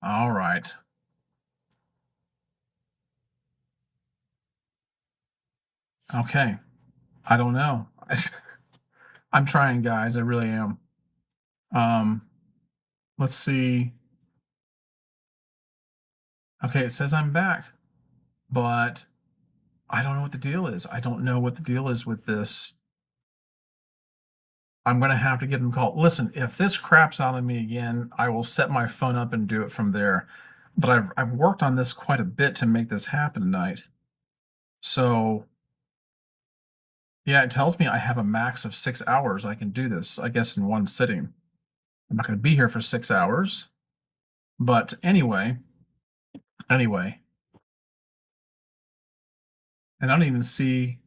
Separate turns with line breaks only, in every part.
All right. Okay. I don't know. I'm trying, guys. I really am. Um, let's see. Okay, it says I'm back, but I don't know what the deal is. I don't know what the deal is with this. I'm gonna have to give them a call. Listen, if this craps out on me again, I will set my phone up and do it from there. But I've worked on this quite a bit to make this happen tonight. So yeah, it tells me I have a max of 6 hours I can do this, I guess, in one sitting. I'm not gonna be here for 6 hours. But anyway, and I don't even see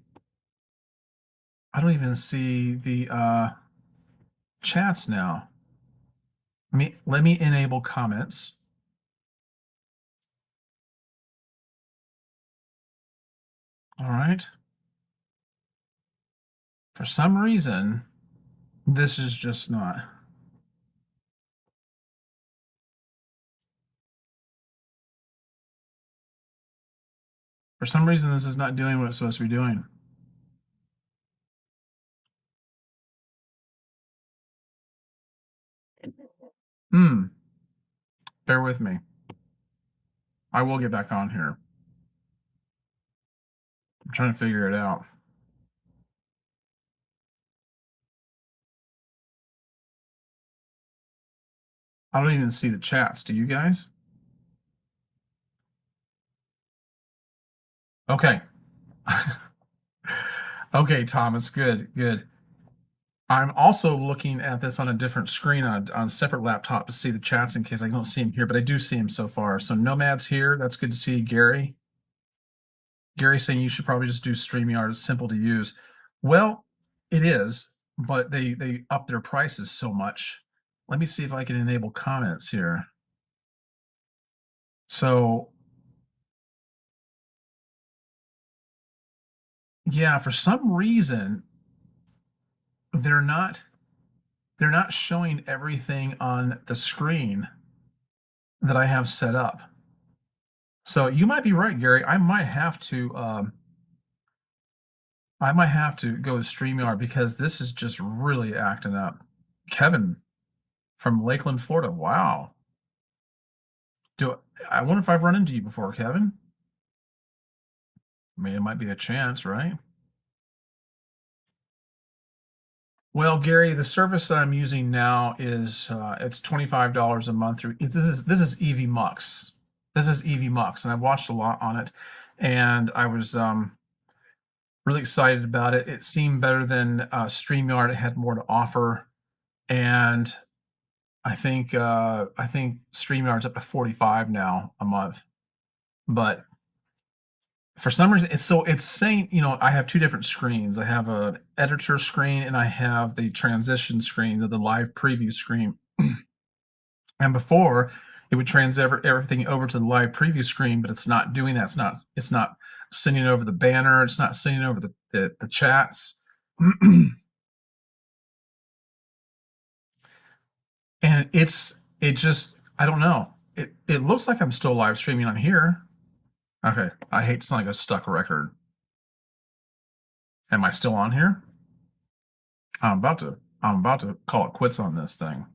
the chats now. Let me enable comments. All right. For some reason, this is just not. For some reason, this is not doing what it's supposed to be doing. Hmm. Bear with me. I will get back on here. I'm trying to figure it out. I don't even see the chats. Do you guys? Okay. Okay, Thomas. Good, good. I'm also looking at this on a different screen on a separate laptop to see the chats in case I don't see him here, but I do see him so far. So Nomad's here. That's good to see. Gary. Gary saying you should probably just do StreamYard. It's simple to use. Well, it is, but they up their prices so much. Let me see if I can enable comments here. So yeah, for some reason they're not they're not showing everything on the screen that I have set up. So you might be right, Gary. I might have to go with StreamYard because this is just really acting up. Kevin from Lakeland, Florida. Wow. Do I wonder if I've run into you before, Kevin? I mean, it might be a chance, right? Well, Gary, the service that I'm using now is it's $25 a month through. This is EV Mux. This is EV Mux, and I've watched a lot on it, and I was really excited about it. It seemed better than StreamYard. It had more to offer, and I think StreamYard's up to 45 now a month. But for some reason, it's saying, I have two different screens. I have an editor screen and I have the transition screen, the live preview screen. And before it would transfer everything over to the live preview screen, but it's not doing that. It's not sending over the banner, it's not sending over the chats. And it just, I don't know. It looks like I'm still live streaming on here. Okay. I hate to sound like a stuck record. Am I still on here? I'm about to call it quits on this thing.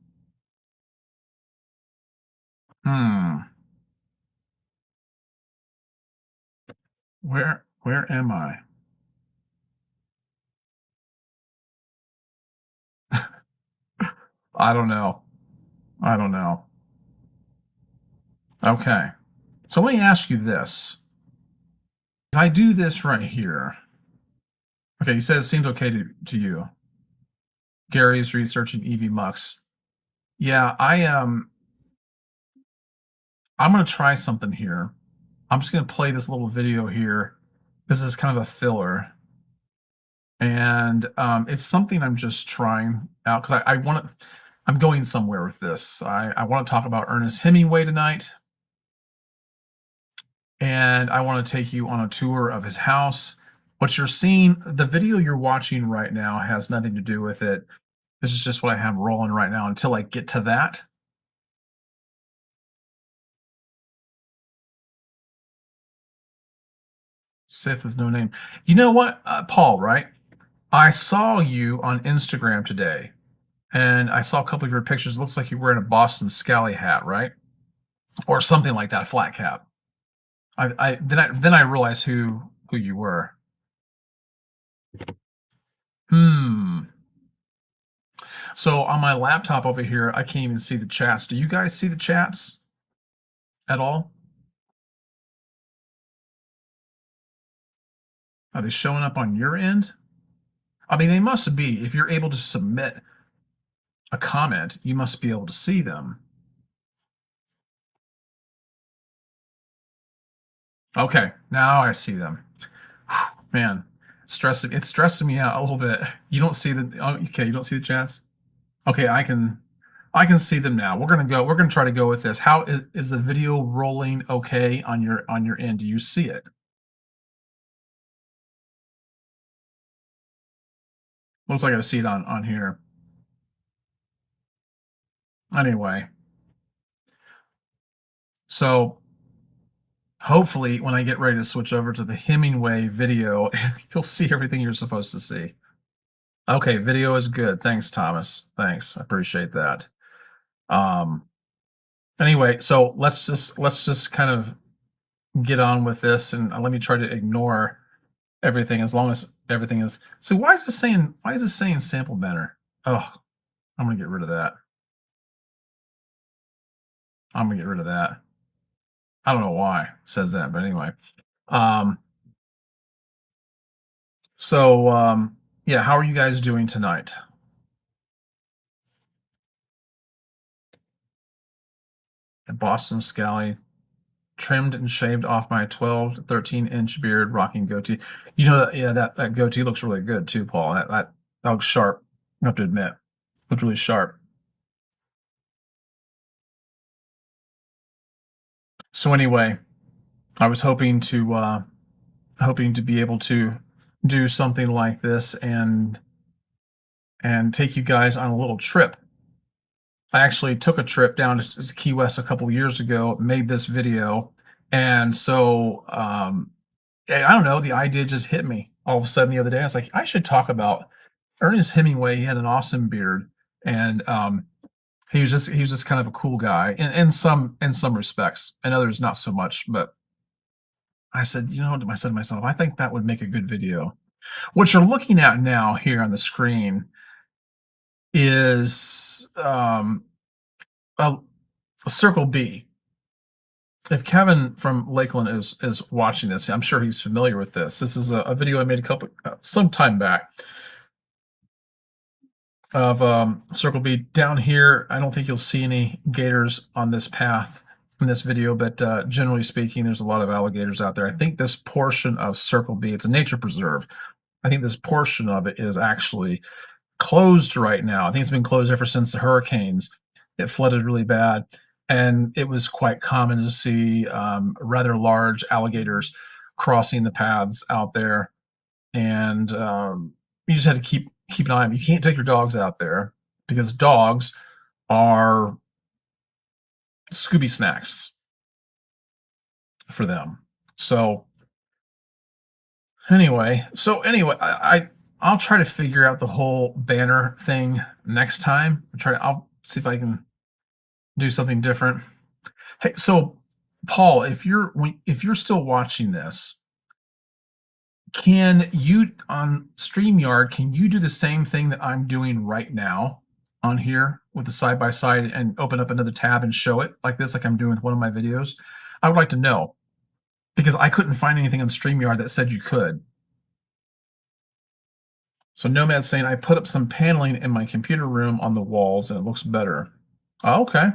Hmm. Where am I? I don't know. I don't know. Okay. So let me ask you this. If I do this right here, okay, you said it seems okay to you. Gary's researching EV Mux. Yeah, I'm gonna try something here. I'm just gonna play this little video here. This is kind of a filler. And it's something I'm just trying out because I'm going somewhere with this. I want to talk about Ernest Hemingway tonight, and I want to take you on a tour of his house. What you're seeing, the video you're watching right now has nothing to do with it. This is just what I have rolling right now until I get to that. Sith with no name. You know what, Paul, right? I saw you on Instagram today, and I saw a couple of your pictures. It looks like you're wearing a Boston Scally hat, right? Or something like that, flat cap. I realized who you were. Hmm. So on my laptop over here, I can't even see the chats. Do you guys see the chats at all? Are they showing up on your end? I mean, they must be. If you're able to submit a comment, you must be able to see them. Okay, now I see them. Whew, man, it's stressing me out a little bit. You don't see the okay, you don't see the chats? Okay, I can see them now. We're gonna try to go with this. How is the video rolling okay on your end? Do you see it? Looks like I see it on here. Anyway, so hopefully when I get ready to switch over to the Hemingway video, you'll see everything you're supposed to see. Okay, video is good. Thanks, Thomas. Thanks. I appreciate that. Um anyway, so let's just kind of get on with this, and let me try to ignore everything as long as everything is. So why is this saying sample banner? Oh, I'm gonna get rid of that. I'm gonna get rid of that. I don't know why it says that, but anyway. Um yeah, how are you guys doing tonight? At Boston Scally, trimmed and shaved off my 12 to 13-inch beard, rocking goatee. You know, yeah, that goatee looks really good too, Paul. That looks sharp. I have to admit, looks really sharp. So anyway, I was hoping to be able to do something like this and take you guys on a little trip. I actually took a trip down to Key West a couple years ago, made this video, and so I don't know, the idea just hit me all of a sudden the other day. I was like, I should talk about Ernest Hemingway. He had an awesome beard, and he was just kind of a cool guy in some respects, and others not so much. But I said, you know what? I said to myself, I think that would make a good video. What you're looking at now here on the screen is a, a circle B. If Kevin from Lakeland is watching this, I'm sure he's familiar with this. This is a video I made a couple some time back of circle B down here. I don't think you'll see any gators on this path in this video, but generally speaking, there's a lot of alligators out there. I think this portion of circle B, it's a nature preserve. I think this portion of it is actually closed right now. I think it's been closed ever since the hurricanes. It flooded really bad, and it was quite common to see rather large alligators crossing the paths out there. And you just had to keep an eye on them. You can't take your dogs out there because dogs are Scooby snacks for them. So anyway, I'll try to figure out the whole banner thing next time. I'll see if I can do something different. Hey, so Paul, if you're still watching this, can you on StreamYard, can you do the same thing that I'm doing right now on here with the side by side and open up another tab and show it like this, like I'm doing with one of my videos? I would like to know because I couldn't find anything on StreamYard that said you could. So Nomad's saying I put up some paneling in my computer room on the walls and it looks better. Oh, okay.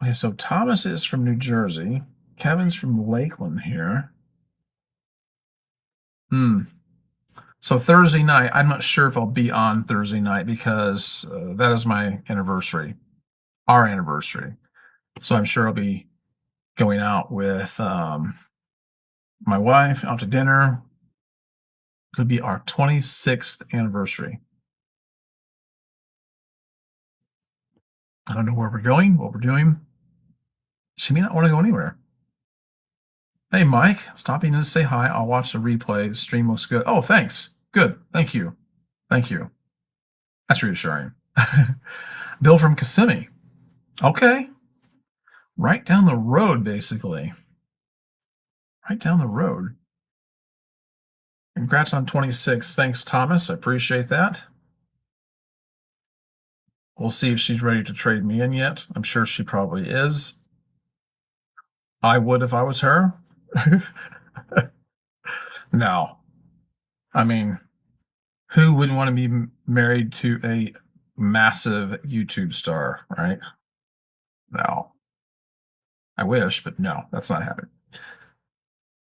Okay, so Thomas is from New Jersey. Kevin's from Lakeland here. Hmm. So Thursday night, I'm not sure if I'll be on Thursday night because that is my anniversary, our anniversary. So I'm sure I'll be going out with my wife out to dinner. Could be our 26th anniversary. I don't know where we're going, what we're doing. She may not want to go anywhere. Hey, Mike, stopping in to say hi. I'll watch the replay. The stream looks good. Oh, thanks. Good. Thank you. Thank you. That's reassuring. Bill from Kissimmee. Okay. Right down the road, basically. Right down the road. Congrats on 26. Thanks, Thomas. I appreciate that. We'll see if she's ready to trade me in yet. I'm sure she probably is. I would if I was her. No. I mean, who wouldn't want to be married to a massive YouTube star, right? No. I wish, but no, that's not happening.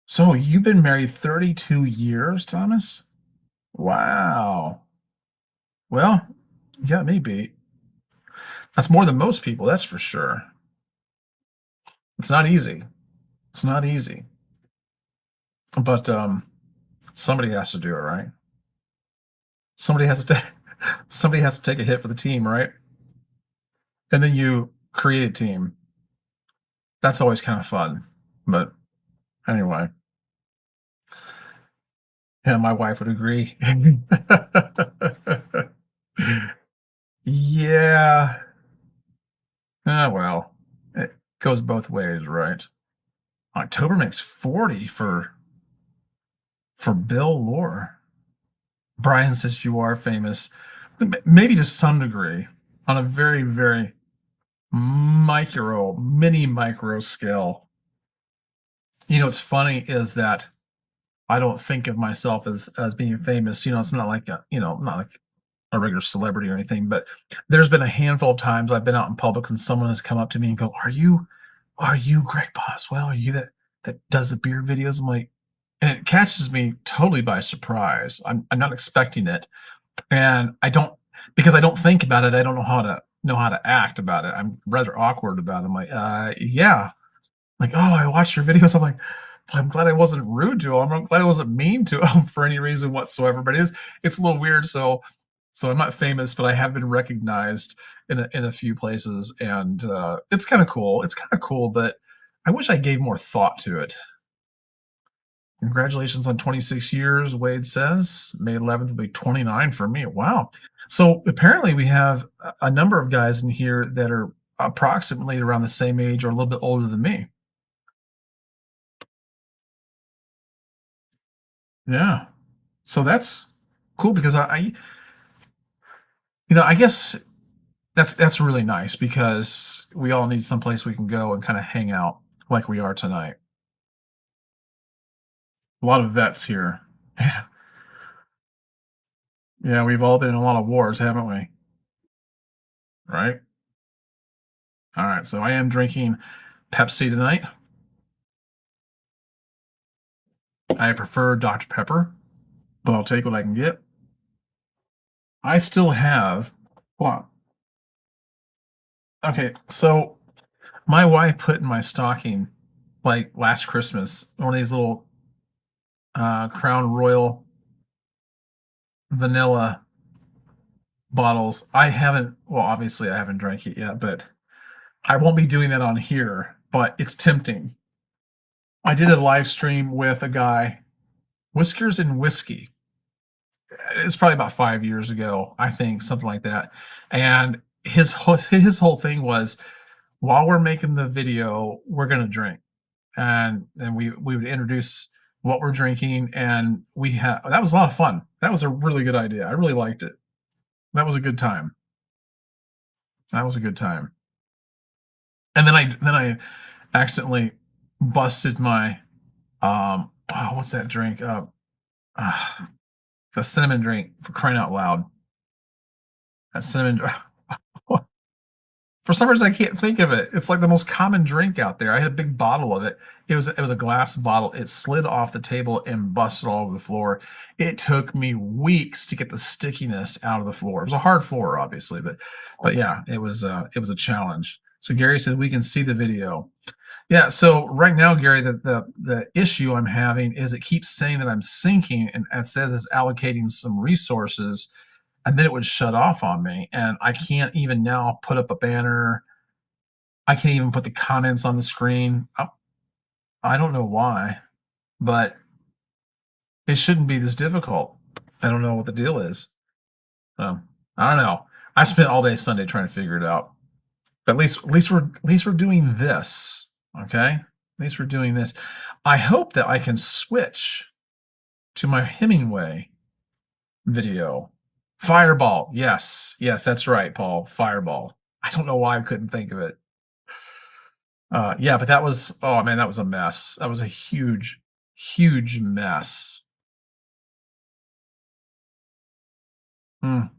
So you've been married 32 years, Thomas? Wow. Well, you got me beat. That's more than most people, that's for sure. It's not easy. It's not easy. But somebody has to do it, right? Somebody has to somebody has to take a hit for the team, right? And then you create a team. That's always kind of fun. But anyway, yeah, my wife would agree. Yeah. Well, it goes both ways, right? October makes 40 for Bill Lore. Brian says you are famous, maybe to some degree, on a very, very mini micro scale. You know, what's funny is that I don't think of myself as being famous. You know, it's not like not like a regular celebrity or anything, but there's been a handful of times I've been out in public and someone has come up to me and go, Are you Greg Boswell? Are you that does the beer videos?" I'm like, and it catches me totally by surprise. I'm not expecting it. And I don't, because I don't think about it, I don't know how to act about it. I'm rather awkward about it. I'm like, yeah. Like, "Oh, I watched your videos." I'm like, I'm glad I wasn't rude to him. I'm glad I wasn't mean to him for any reason whatsoever. But it's a little weird. So I'm not famous, but I have been recognized in a few places, and it's kind of cool. It's kind of cool, but I wish I gave more thought to it. Congratulations on 26 years, Wade says. May 11th will be 29 for me. Wow. So apparently we have a number of guys in here that are approximately around the same age or a little bit older than me. Yeah. So that's cool because I guess that's really nice because we all need someplace we can go and kind of hang out like we are tonight. A lot of vets here. Yeah, we've all been in a lot of wars, haven't we? Right? All right. So I am drinking Pepsi tonight. I prefer Dr. Pepper, but I'll take what I can get. I still have. Well, okay, so my wife put in my stocking like last Christmas one of these little Crown Royal vanilla bottles. I haven't, well, obviously I haven't drank it yet, but I won't be doing that on here, but it's tempting. I did a live stream with a guy, Whiskers and Whiskey. It's probably about 5 years ago, I think, something like that. And his whole thing was, while we're making the video, we're gonna drink, and then we would introduce what we're drinking, and that was a lot of fun. That was a really good idea. I really liked it. That was a good time. That was a good time. And then I accidentally busted my what's that drink? Uh the cinnamon drink, for crying out loud. That cinnamon For some reason, I can't think of it. It's like the most common drink out there. I had a big bottle of it. It was a glass bottle. It slid off the table and busted all over the floor. It took me weeks to get the stickiness out of the floor. It was a hard floor, obviously, but yeah, it was a challenge. So Gary said we can see the video. Yeah. So right now, Gary, the issue I'm having is it keeps saying that I'm syncing, and it says it's allocating some resources, and then it would shut off on me, and I can't even now put up a banner. I can't even put the comments on the screen. I don't know why, but it shouldn't be this difficult. I don't know what the deal is. Um, I don't know. I spent all day Sunday trying to figure it out. But at least we're doing this. Okay? At least we're doing this. I hope that I can switch to my Hemingway video. Fireball. Yes. Yes, that's right, Paul. Fireball. I don't know why I couldn't think of it. Yeah, but that was, oh man, that was a mess. That was a huge, huge mess. Mm.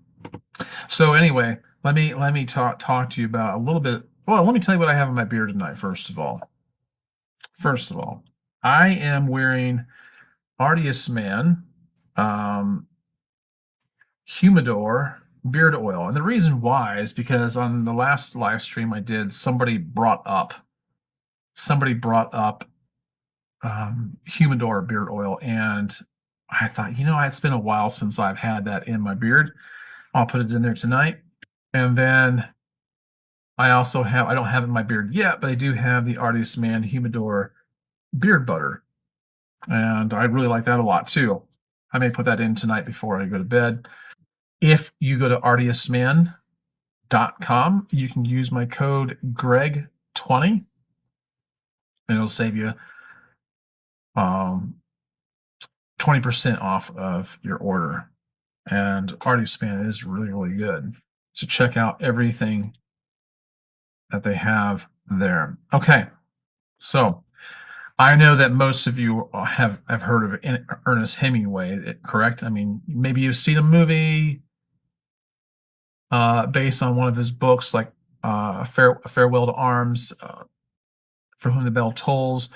So anyway, let me talk to you about a little bit. Well, let me tell you what I have in my beard tonight. First of all, I am wearing Artius Man um, Humidor beard oil, and the reason why is because on the last live stream I did, somebody brought up Humidor beard oil, and I thought, it's been a while since I've had that in my beard. I'll put it in there tonight. And then I don't have it in my beard yet, but I do have the Artist Man Humidor beard butter. And I really like that a lot too. I may put that in tonight before I go to bed. If you go to artiusman.com, you can use my code Greg20 and it'll save you 20% off of your order. And Artius Man is really, really good. So check out everything that they have there. Okay. So I know that most of you have heard of Ernest Hemingway, correct? I mean, maybe you've seen a movie based on one of his books, like A Farewell to Arms, For Whom the Bell Tolls.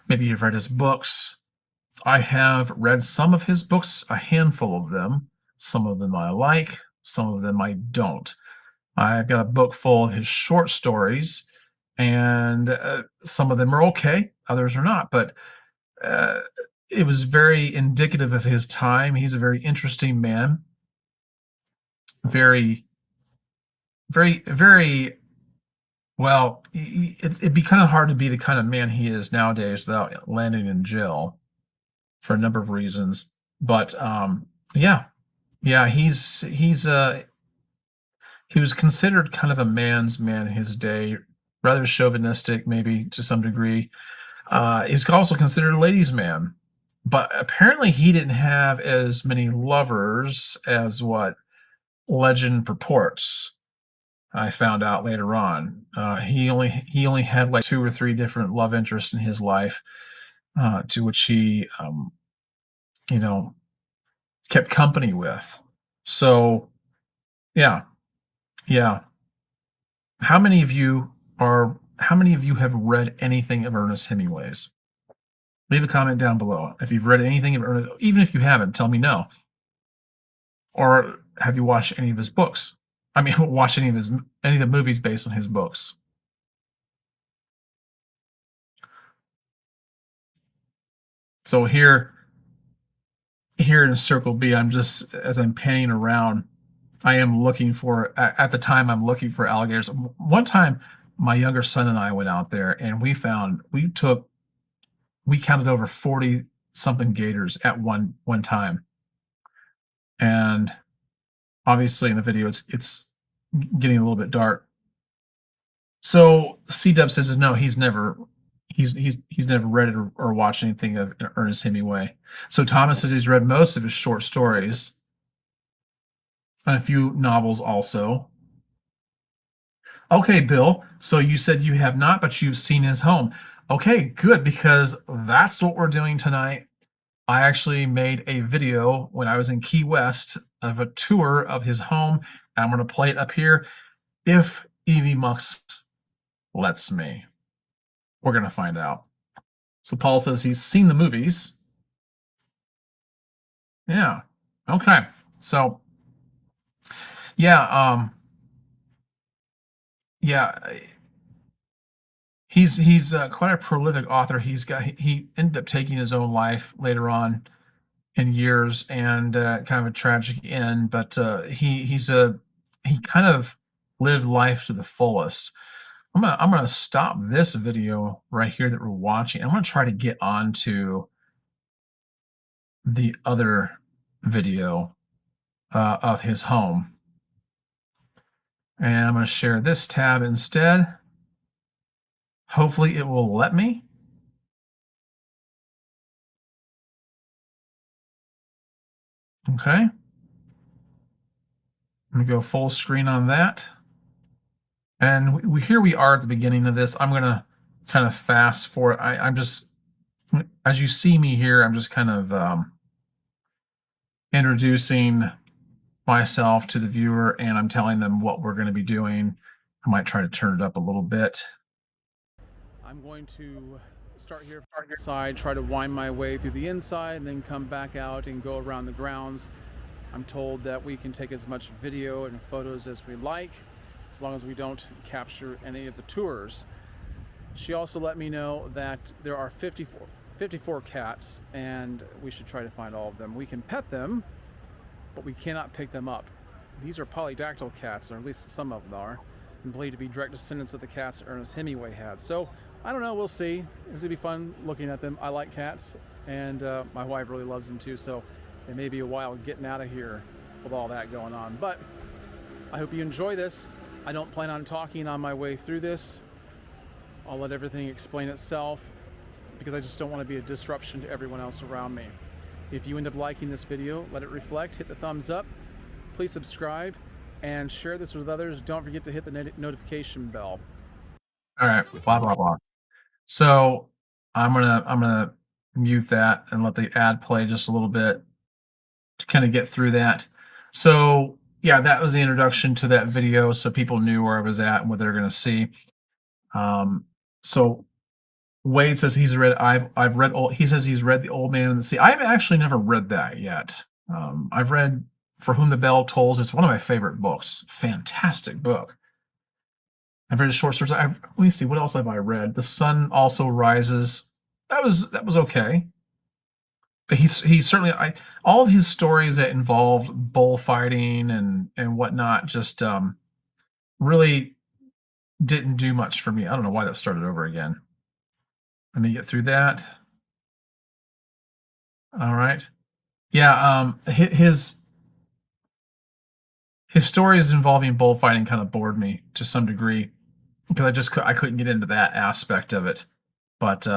Maybe you've read his books. I have read some of his books, a handful of them. Some of them I like, some of them I don't. I've got a book full of his short stories, and some of them are okay, others are not. But uh, it was very indicative of his time. He's a very interesting man, very, very, very well. It'd be kind of hard to be the kind of man he is nowadays without landing in jail for a number of reasons. But yeah, yeah, he was considered kind of a man's man in his day, rather chauvinistic, maybe to some degree. He's also considered a ladies' man, but apparently he didn't have as many lovers as what legend purports. I found out later on. He only had like two or three different love interests in his life, to which he you know kept company with. So yeah, yeah. How many of you have read anything of Ernest Hemingway's? Leave a comment down below. If you've read anything of Ernest, even if you haven't, tell me no. Or have you watched any of his books? I mean, watch any of the movies based on his books. So here in Circle B, I'm just, as I'm panning around, I am looking for, at the time, I'm looking for alligators. One time, my younger son and I went out there and we counted over 40 something gators at one time. And obviously in the video, it's getting a little bit dark. So C-Dub says no, he's never read it or watched anything of Ernest Hemingway. So Thomas says he's read most of his short stories and a few novels also. Okay, Bill. So you said you have not, but you've seen his home. Okay, good, because that's what we're doing tonight. I actually made a video when I was in Key West of a tour of his home, and I'm going to play it up here if Evie Mux lets me. We're going to find out. So Paul says he's seen the movies. Yeah. Okay. So yeah, yeah, he's quite a prolific author. He ended up taking his own life later on in years, and kind of a tragic end. But he kind of lived life to the fullest. I'm gonna stop this video right here that we're watching. I'm gonna try to get onto the other video of his home. And I'm going to share this tab instead. Hopefully it will let me. Okay. Let me go full screen on that. And here we are at the beginning of this. I'm going to kind of fast forward. I'm just, as you see me here, I'm just kind of introducing myself to the viewer, and I'm telling them what we're going to be doing. I might try to turn it up a little bit.
I'm going to start here from the side, try to wind my way through the inside, and then come back out and go around the grounds. I'm told that we can take as much video and photos as we like, as long as we don't capture any of the tours. She also let me know that there are 54 cats, and we should try to find all of them. We can pet them, but we cannot pick them up. These are polydactyl cats, or at least some of them are, and believed to be direct descendants of the cats Ernest Hemingway had. So I don't know, we'll see. It's gonna be fun looking at them. I like cats, and my wife really loves them too, so it may be a while getting out of here with all that going on. But I hope you enjoy this. I don't plan on talking on my way through this. I'll let everything explain itself, because I just don't want to be a disruption to everyone else around me. If you end up liking this video, let it reflect, hit the thumbs up, please subscribe, and share this with others. Don't forget to hit the notification bell.
All right, blah blah blah. So I'm gonna mute that and let the ad play just a little bit to kind of get through that. So yeah, that was the introduction to that video, so people knew where I was at and what they're gonna see. So Wade says he's read. I've read. He says he's read The Old Man and the Sea. I've actually never read that yet. I've read For Whom the Bell Tolls. It's one of my favorite books. Fantastic book. I've read short stories. Let me see, what else have I read? The Sun Also Rises. That was okay. But he's certainly all of his stories that involved bullfighting and whatnot just really didn't do much for me. I don't know why that started over again. Let me get through that. All right. Yeah, his stories involving bullfighting kind of bored me to some degree, because I couldn't get into that aspect of it. But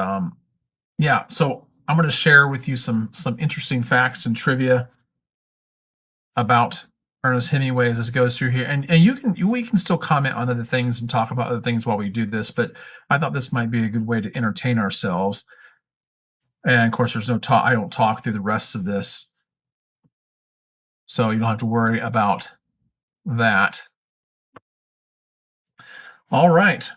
yeah, so I'm going to share with you some interesting facts and trivia about Ernest Hemingway as this goes through here, and we can still comment on other things and talk about other things while we do this. But I thought this might be a good way to entertain ourselves. And of course, there's no talk. I don't talk through the rest of this, so you don't have to worry about that. All right.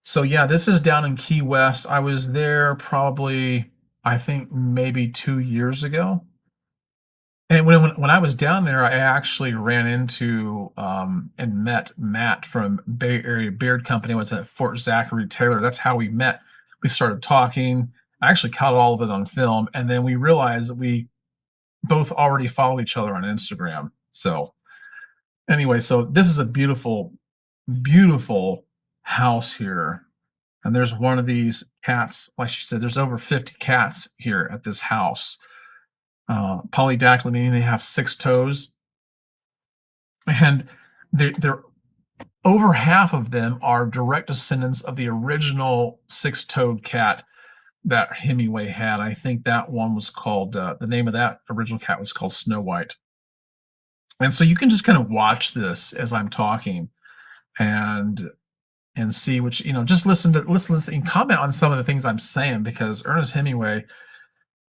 So yeah, this is down in Key West. I was there probably, I think maybe 2 years ago. And when I was down there, I actually ran into and met Matt from Bay Area Beard Company. I was at Fort Zachary Taylor. That's how we met. We started talking. I actually caught all of it on film, and then we realized that we both already follow each other on Instagram. So anyway, so this is a beautiful, beautiful house here. And there's one of these cats. Like she said, there's over 50 cats here at this house. Polydactyl, meaning they have 6 toes. And they're over half of them are direct descendants of the original 6-toed cat that Hemingway had. I think that one was called, the name of that original cat was called Snow White. And so you can just kind of watch this as I'm talking and see which, just listen and comment on some of the things I'm saying, because Ernest Hemingway,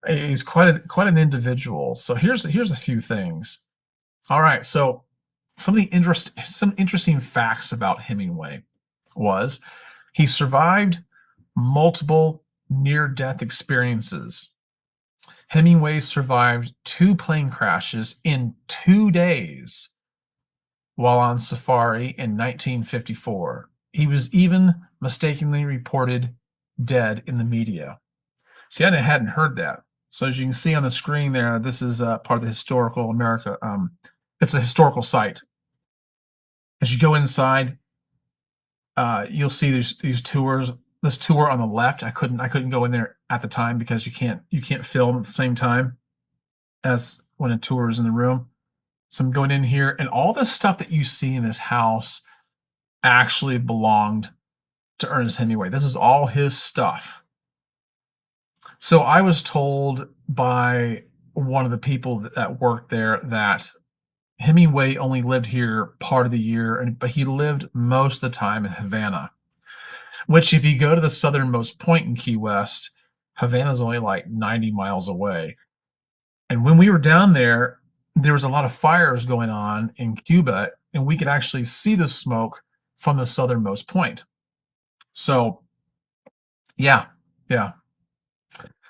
he's quite an individual. So here's a few things. All right, so some interesting facts about Hemingway was he survived multiple near-death experiences. Hemingway survived 2 plane crashes in 2 days while on safari in 1954. He was even mistakenly reported dead in the media. See, I hadn't heard that. So as you can see on the screen there, this is part of the historical America. It's a historical site. As you go inside, You'll see these tours. This tour on the left, I couldn't go in there at the time because you can't film at the same time as when a tour is in the room. So I'm going in here, and all this stuff that you see in this house actually belonged to Ernest Hemingway. This is all his stuff. So I was told by one of the people that worked there that Hemingway only lived here part of the year, but he lived most of the time in Havana. Which, if you go to the southernmost point in Key West, Havana's only like 90 miles away. And when we were down there, there was a lot of fires going on in Cuba, and we could actually see the smoke from the southernmost point. So, yeah, yeah.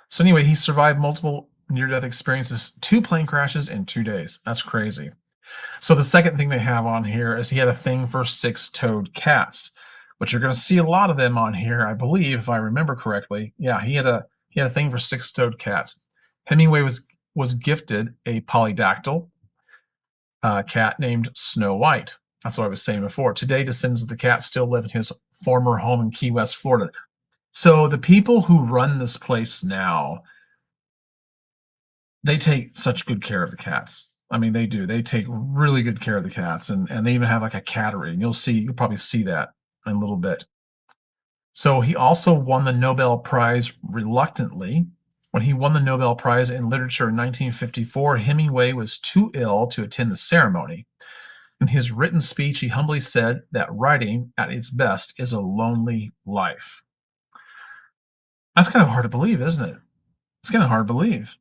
So anyway, he survived multiple near-death experiences, 2 plane crashes in 2 days. That's crazy. So the second thing they have on here is he had a thing for 6-toed cats, which you're going to see a lot of them on here, I believe, if I remember correctly. Yeah, he had a thing for 6-toed cats. Hemingway was gifted a polydactyl cat named Snow White. That's what I was saying before. Today, descendants of the cat still live in his former home in Key West, Florida. So the people who run this place now, they take such good care of the cats. I mean, they do. They take really good care of the cats, and they even have like a cattery. And you'll probably see that in a little bit. So he also won the Nobel Prize reluctantly. When he won the Nobel Prize in Literature in 1954, Hemingway was too ill to attend the ceremony. In his written speech, he humbly said that writing at its best is a lonely life. That's kind of hard to believe, isn't it? It's kind of hard to believe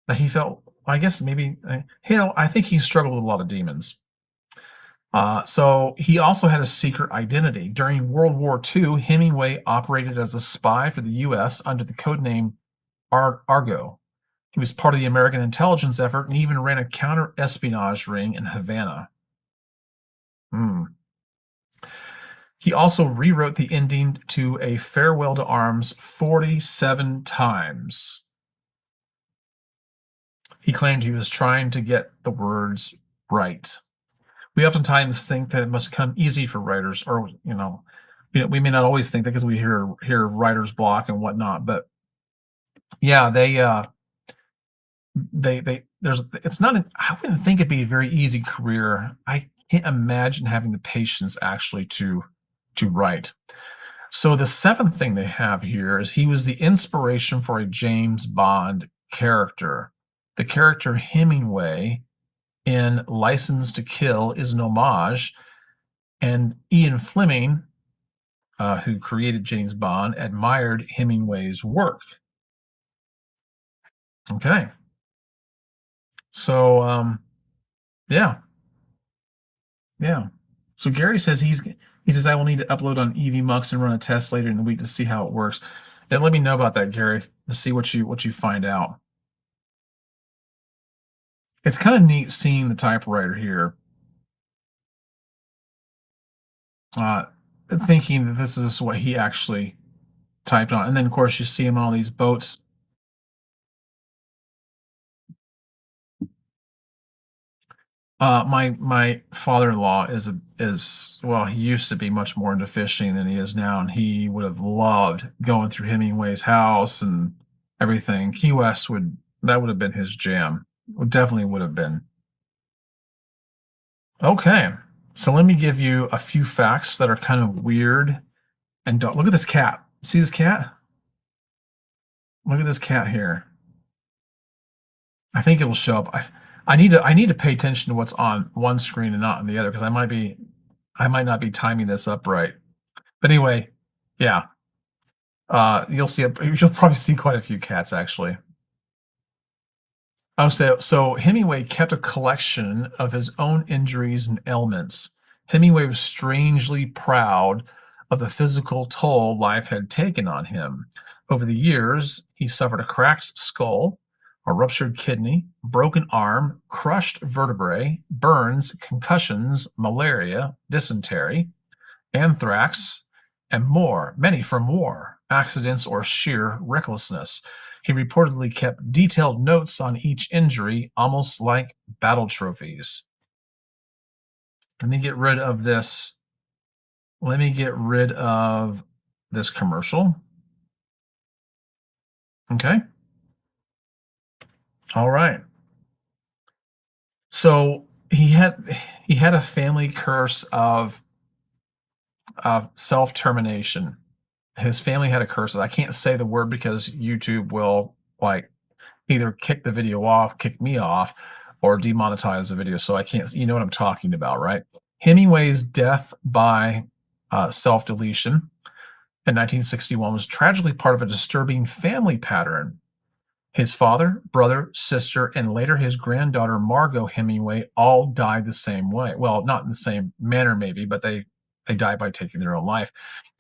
that he felt, I guess maybe, I think he struggled with a lot of demons. So he also had a secret identity. During World War II, Hemingway operated as a spy for the U.S. under the codename Argo. He was part of the American intelligence effort and even ran a counter-espionage ring in Havana. He also rewrote the ending to A Farewell to Arms 47 times. He claimed he was trying to get the words right. We oftentimes think that it must come easy for writers, or we may not always think that because we hear writer's block and whatnot. But yeah, it's not. I wouldn't think it'd be a very easy career. I can't imagine having the patience actually to write. So the seventh thing they have here is he was the inspiration for a James Bond character. The character Hemingway in License to Kill is an homage, and Ian Fleming, who created James Bond, admired Hemingway's work. Okay. So, yeah. So Gary says he says I will need to upload on EVMux and run a test later in the week to see how it works. And let me know about that, Gary, to see what you find out. It's kind of neat seeing the typewriter here. Thinking that this is what he actually typed on. And then, of course, you see him on all these boats. My father-in-law is well, he used to be much more into fishing than he is now, and he would have loved going through Hemingway's house and everything. Key West would have been his jam. Definitely would have been. Okay, so let me give you a few facts that are kind of weird. And don't look at this cat. See this cat? Look at this cat here. I think it'll show up. I need to pay attention to what's on one screen and not on the other, because I might not be timing this up right. But anyway, yeah. You'll probably see quite a few cats actually. Oh, so Hemingway kept a collection of his own injuries and ailments. Hemingway was strangely proud of the physical toll life had taken on him. Over the years, he suffered a cracked skull, a ruptured kidney, broken arm, crushed vertebrae, burns, concussions, malaria, dysentery, anthrax, and more, many from war, accidents, or sheer recklessness. He reportedly kept detailed notes on each injury, almost like battle trophies. Let me get rid of this Let me get rid of this commercial. Okay. All right. So he had a family curse of self-termination. His family had a curse. I can't say the word because YouTube will like either kick the video off, kick me off, or demonetize the video. So I can't. You know what I'm talking about, right? Hemingway's death by self-deletion in 1961 was tragically part of a disturbing family pattern. His father, brother, sister, and later his granddaughter Margot Hemingway all died the same way. Well, not in the same manner, maybe, but they died by taking their own life.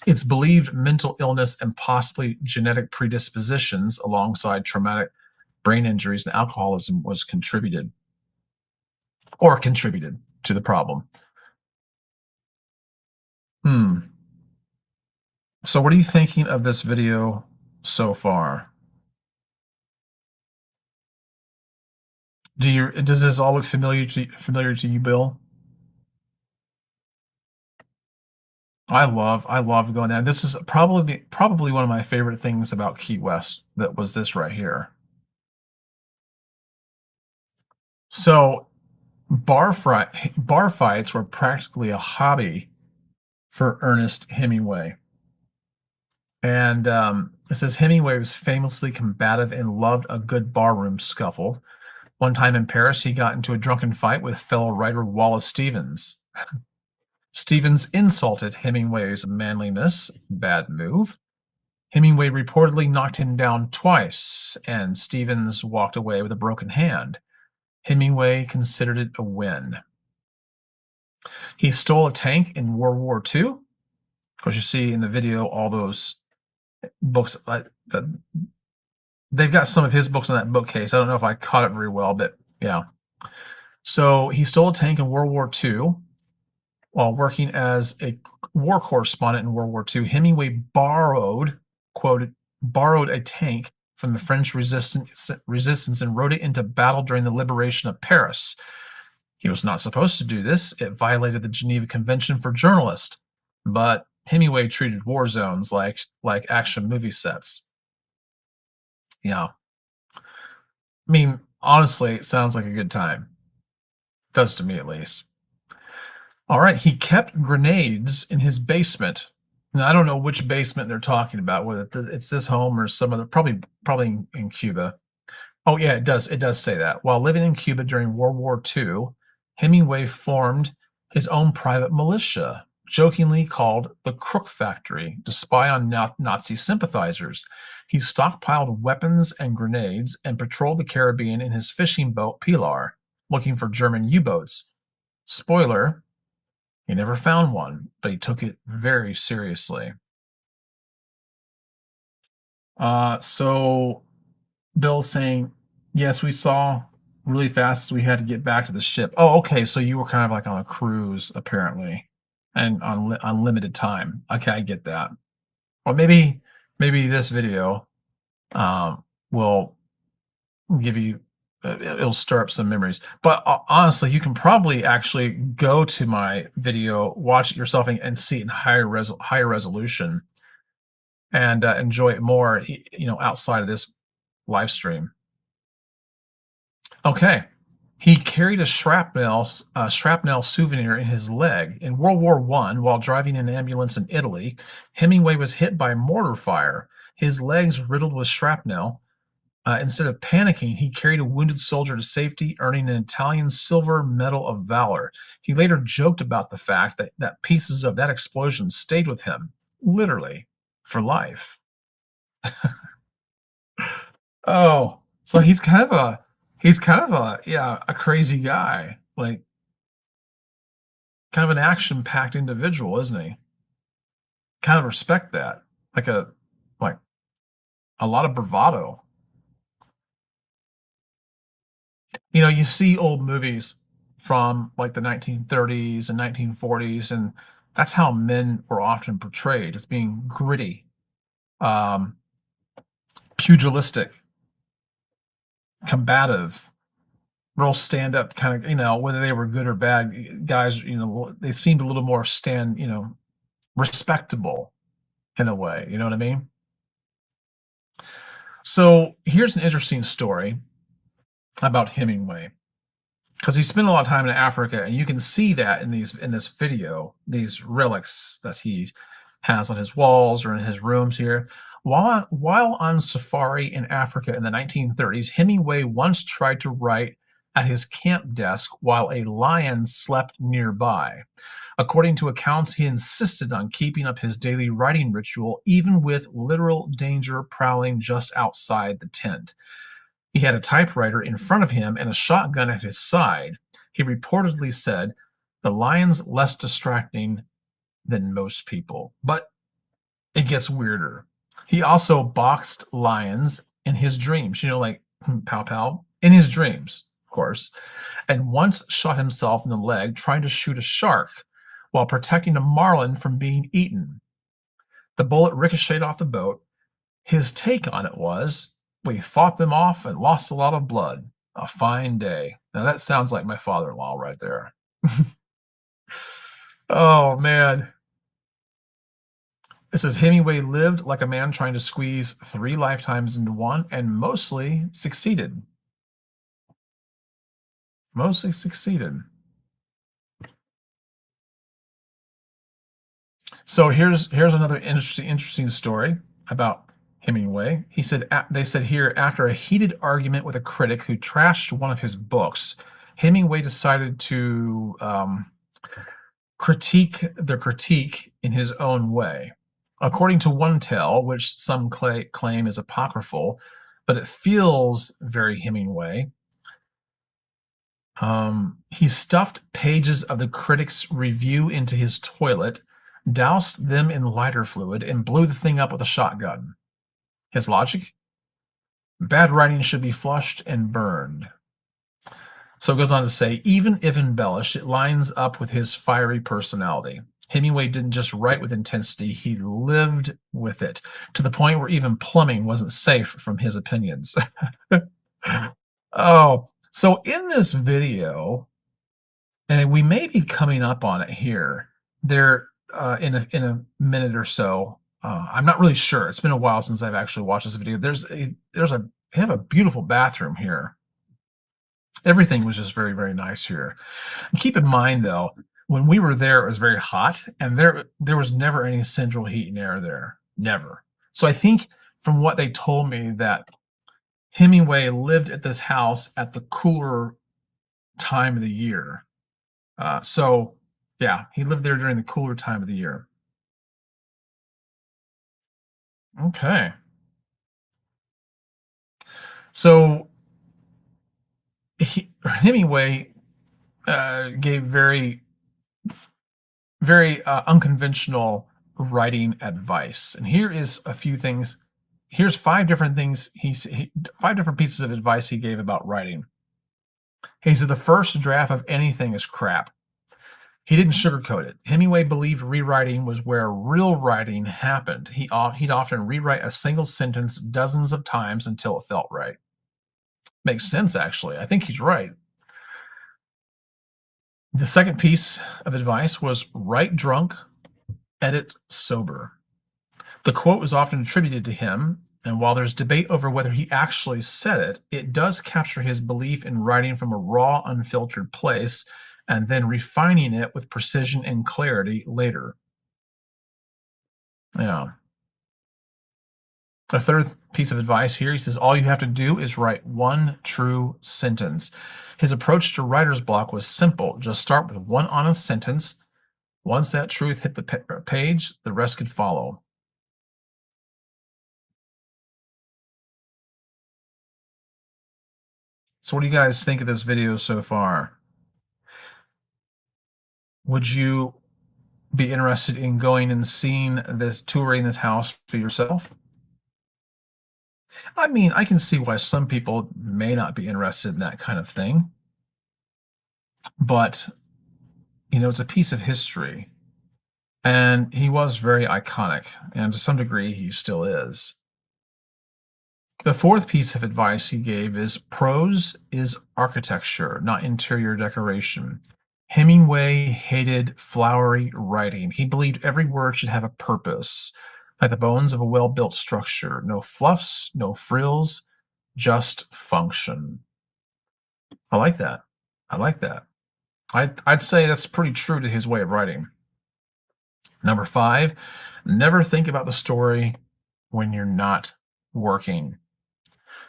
It's believed mental illness and possibly genetic predispositions, alongside traumatic brain injuries and alcoholism, was contributed to the problem. Hmm. So, what are you thinking of this video so far? Does this all look familiar to you, Bill? I love going there. This is probably one of my favorite things about Key West. That was this right here. So bar fights were practically a hobby for Ernest Hemingway, and it says Hemingway was famously combative and loved a good barroom scuffle. One time in Paris, he got into a drunken fight with fellow writer Wallace Stevens. Stevens insulted Hemingway's manliness, bad move. Hemingway reportedly knocked him down twice, and Stevens walked away with a broken hand. Hemingway considered it a win. He stole a tank in World War II. Of course, you see in the video all those books. They've got some of his books on that bookcase. I don't know if I caught it very well, but yeah. So he stole a tank in World War II while working as a war correspondent in World War II. Hemingway borrowed a tank from the French resistance and rode it into battle during the liberation of Paris. He was not supposed to do this. It violated the Geneva Convention for Journalists. But Hemingway treated war zones like action movie sets. Yeah. I mean, honestly, it sounds like a good time. It does to me, at least. All right. He kept grenades in his basement. Now, I don't know which basement they're talking about, whether it's this home or some other, probably in Cuba. Oh, yeah, it does. It does say that. While living in Cuba during World War II, Hemingway formed his own private militia, jokingly called the Crook Factory, to spy on Nazi sympathizers. He stockpiled weapons and grenades and patrolled the Caribbean in his fishing boat Pilar, looking for German U-boats. Spoiler, he never found one, but he took it very seriously. So Bill's saying, yes, we saw really fast as we had to get back to the ship. Oh, okay. So you were kind of like on a cruise, apparently, and on limited time. Okay, I get that. Or maybe this video will give you it'll stir up some memories. But honestly, you can probably actually go to my video, watch it yourself, and see it in higher resolution, and enjoy it more, outside of this live stream. Okay. He carried a shrapnel souvenir in his leg. In World War I, while driving an ambulance in Italy, Hemingway was hit by mortar fire, his legs riddled with shrapnel. Instead of panicking, he carried a wounded soldier to safety, earning an Italian Silver Medal of Valor. He later joked about the fact that pieces of that explosion stayed with him, literally, for life. Oh, so he's kind of a crazy guy, like kind of an action-packed individual, isn't he? Kind of respect that, like a lot of bravado. You see old movies from like the 1930s and 1940s, and that's how men were often portrayed, as being gritty, um, pugilistic, combative, real stand up kind of, whether they were good or bad guys, they seemed a little more respectable in a way. You know what I mean? So here's an interesting story about Hemingway, because he spent a lot of time in Africa, and you can see that in this video, these relics that he has on his walls or in his rooms here. While on safari in Africa in the 1930s, Hemingway once tried to write at his camp desk while a lion slept nearby. According to accounts, he insisted on keeping up his daily writing ritual, even with literal danger prowling just outside the tent. He had a typewriter in front of him and a shotgun at his side. He reportedly said, "The lion's less distracting than most people." But it gets weirder. He also boxed lions in his dreams, like pow pow, in his dreams, of course, and once shot himself in the leg trying to shoot a shark while protecting a marlin from being eaten. The bullet ricocheted off the boat. His take on it was, "We fought them off and lost a lot of blood. A fine day." Now that sounds like my father-in-law right there. Oh, man. It says Hemingway lived like a man trying to squeeze 3 lifetimes into one and mostly succeeded. Mostly succeeded. So here's another interesting story about Hemingway. They said here, after a heated argument with a critic who trashed one of his books, Hemingway decided to critique the critique in his own way. According to one tale, which some claim is apocryphal, but it feels very Hemingway, he stuffed pages of the critic's review into his toilet, doused them in lighter fluid, and blew the thing up with a shotgun. His logic? Bad writing should be flushed and burned. So it goes on to say, even if embellished, it lines up with his fiery personality. Hemingway didn't just write with intensity, he lived with it, to the point where even plumbing wasn't safe from his opinions. Oh, so in this video, and we may be coming up on it here, in a minute or so. I'm not really sure. It's been a while since I've actually watched this video. They have a beautiful bathroom here. Everything was just very, very nice here. Keep in mind, though, when we were there, it was very hot, and there was never any central heat and air there. Never. So I think from what they told me that Hemingway lived at this house at the cooler time of the year. So, yeah, he lived there during the cooler time of the year. Okay. So, Hemingway gave very, very unconventional writing advice. And here is a few things. Here's 5 different things 5 different pieces of advice he gave about writing. He said the first draft of anything is crap. He didn't sugarcoat it. Hemingway believed rewriting was where real writing happened. He'd often rewrite a single sentence dozens of times until it felt right. Makes sense, actually. I think he's right. The second piece of advice was write drunk, edit sober. The quote was often attributed to him, and while there's debate over whether he actually said it, it does capture his belief in writing from a raw, unfiltered place and then refining it with precision and clarity later. Yeah. A third piece of advice here, he says, all you have to do is write one true sentence. His approach to writer's block was simple. Just start with one honest sentence. Once that truth hit the page, the rest could follow. So what do you guys think of this video so far? Would you be interested in going and touring this house for yourself? I mean, I can see why some people may not be interested in that kind of thing, but it's a piece of history, and he was very iconic, and to some degree, he still is. The fourth piece of advice he gave is prose is architecture, not interior decoration. Hemingway hated flowery writing. He believed every word should have a purpose, like the bones of a well built structure. No fluffs, no frills, just function. I like that. I like that. I'd say that's pretty true to his way of writing. Number 5, never think about the story when you're not working.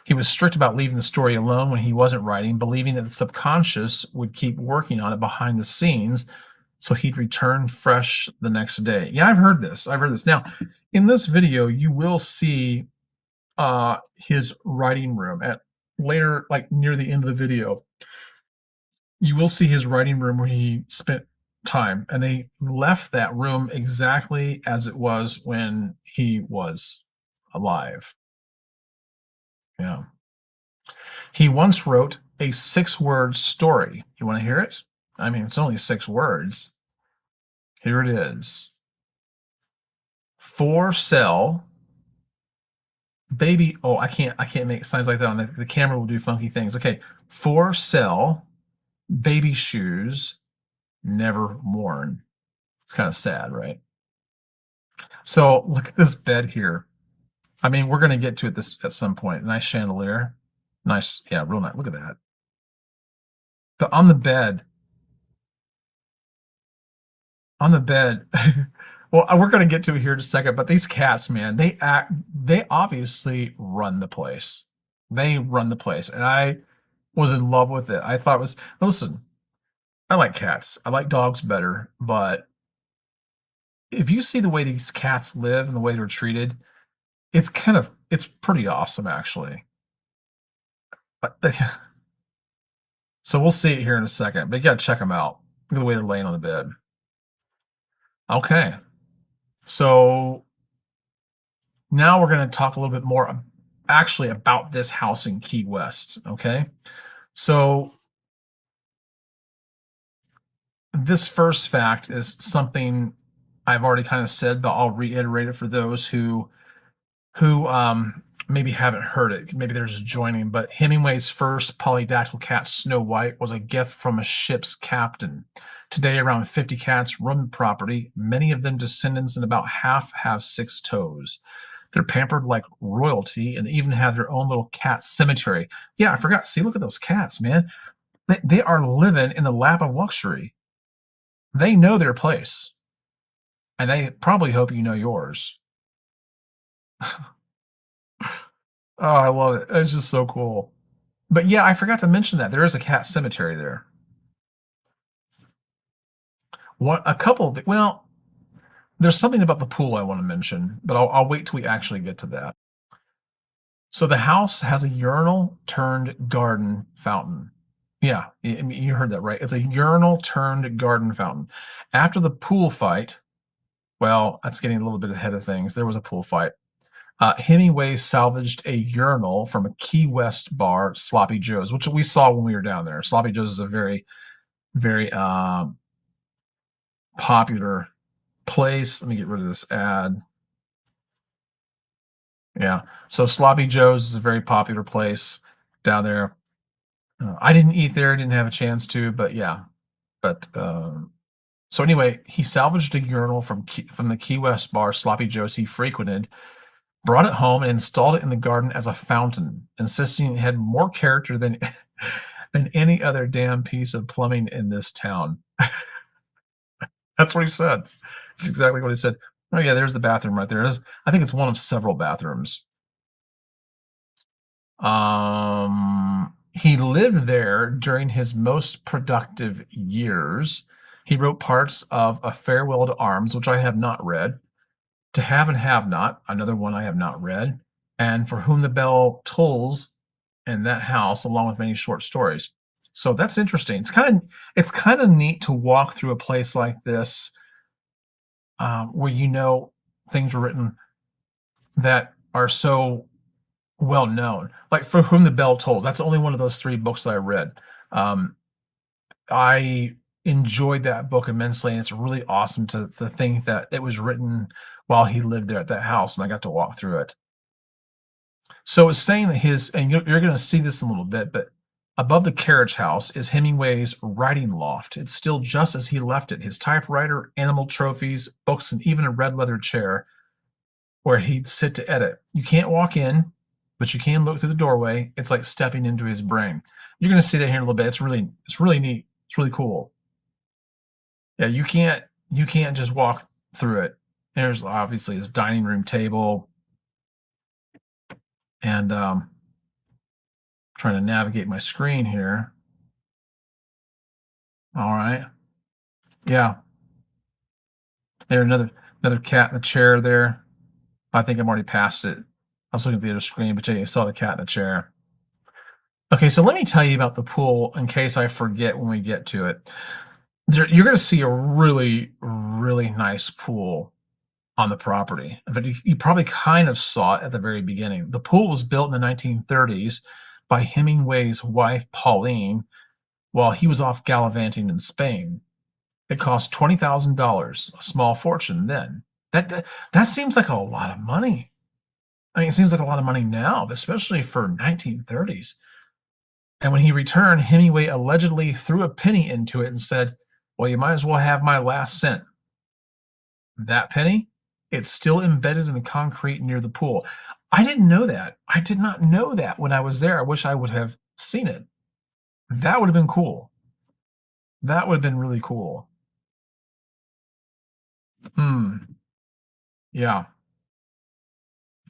He was strict about leaving the story alone when he wasn't writing, believing that the subconscious would keep working on it behind the scenes, so he'd return fresh the next day. Yeah, I've heard this. I've heard this. Now, in this video, you will see his writing room at later, like near the end of the video. You will see his writing room where he spent time, and they left that room exactly as it was when he was alive. Yeah. He once wrote a 6-word story. You want to hear it? I mean, it's only 6 words. Here it is. For sale, baby. Oh, I can't make signs like that on the camera will do funky things. Okay. For sale, baby shoes never worn. It's kind of sad, right? So look at this bed here. I mean, we're going to get to it this at some point. Nice chandelier. Nice. Yeah, real nice. Look at that. On the bed, well, we're going to get to it here in a second, but these cats, man, they obviously run the place. They run the place. And I was in love with it. I thought it was, listen, I like cats. I like dogs better, but if you see the way these cats live and the way they're treated, it's pretty awesome, actually. So we'll see it here in a second, but you got to check them out. Look at the way they're laying on the bed. Okay. So now we're going to talk a little bit more actually about this house in Key West. Okay. So this first fact is something I've already kind of said, but I'll reiterate it for those who maybe haven't heard it. Maybe they're just joining. But Hemingway's first polydactyl cat, Snow White, was a gift from a ship's captain. Today, around 50 cats roam the property, many of them descendants, and about half have 6 toes. They're pampered like royalty and even have their own little cat cemetery. Yeah, I forgot. See, look at those cats, man. They are living in the lap of luxury. They know their place. And they probably hope you know yours. Oh, I love it. It's just so cool. But yeah, I forgot to mention that. There is a cat cemetery there. Well, there's something about the pool I want to mention, but I'll wait till we actually get to that. So the house has a urinal turned garden fountain. Yeah, you heard that right. It's a urinal turned garden fountain. After the pool fight, well, that's getting a little bit ahead of things. There was a pool fight. Hemingway salvaged a urinal from a Key West bar, Sloppy Joe's, which we saw when we were down there. Sloppy Joe's is a very, very popular place. Let me get rid of this ad. Yeah, so Sloppy Joe's is a very popular place down there. I didn't eat there, didn't have a chance to, but yeah. But so anyway, he salvaged a urinal from the Key West bar, Sloppy Joe's he frequented, brought it home, and installed it in the garden as a fountain, insisting it had more character than than any other damn piece of plumbing in this town. That's what he said. That's exactly what he said. Oh yeah, there's the bathroom right there. I think it's one of several bathrooms. He lived there during his most productive years. He wrote parts of A Farewell to Arms, which I have not read, To Have and Have Not, another one I have not read, and For Whom the Bell Tolls, and That House, along with many short stories. So that's interesting. It's kind of neat to walk through a place like this, where things were written that are so well known. Like For Whom the Bell Tolls. That's only one of those 3 books that I read. I enjoyed that book immensely, and it's really awesome to think that it was written while he lived there at that house, and I got to walk through it. So it's saying that and you're going to see this in a little bit, but Above the carriage house is Hemingway's writing loft. It's still just as he left it, his typewriter, animal trophies, books, and even a red leather chair where he'd sit to edit. You can't walk in, but you can look through the doorway. It's like stepping into his brain. You're going to see that here in a little bit. It's really neat. It's really cool. Yeah, you can't just walk through it. There's obviously his dining room table, and trying to navigate my screen here. All right. Yeah. There, another cat in the chair there. I think I'm already past it. I was looking at the other screen, but yeah, you saw the cat in the chair. Okay, so let me tell you about the pool in case I forget when we get to it. You're going to see a really, really nice pool on the property. But you probably kind of saw it at the very beginning. The pool was built in the 1930s by Hemingway's wife, Pauline, while he was off gallivanting in Spain. It cost $20,000, a small fortune then. That seems like a lot of money. I mean, it seems like a lot of money now, but especially for 1930s. And when he returned, Hemingway allegedly threw a penny into it and said, "Well, you might as well have my last cent." That penny, it's still embedded in the concrete near the pool. I didn't know that. I did not know that when I was there. I wish I would have seen it. That would have been cool. That would have been really cool. Hmm. Yeah.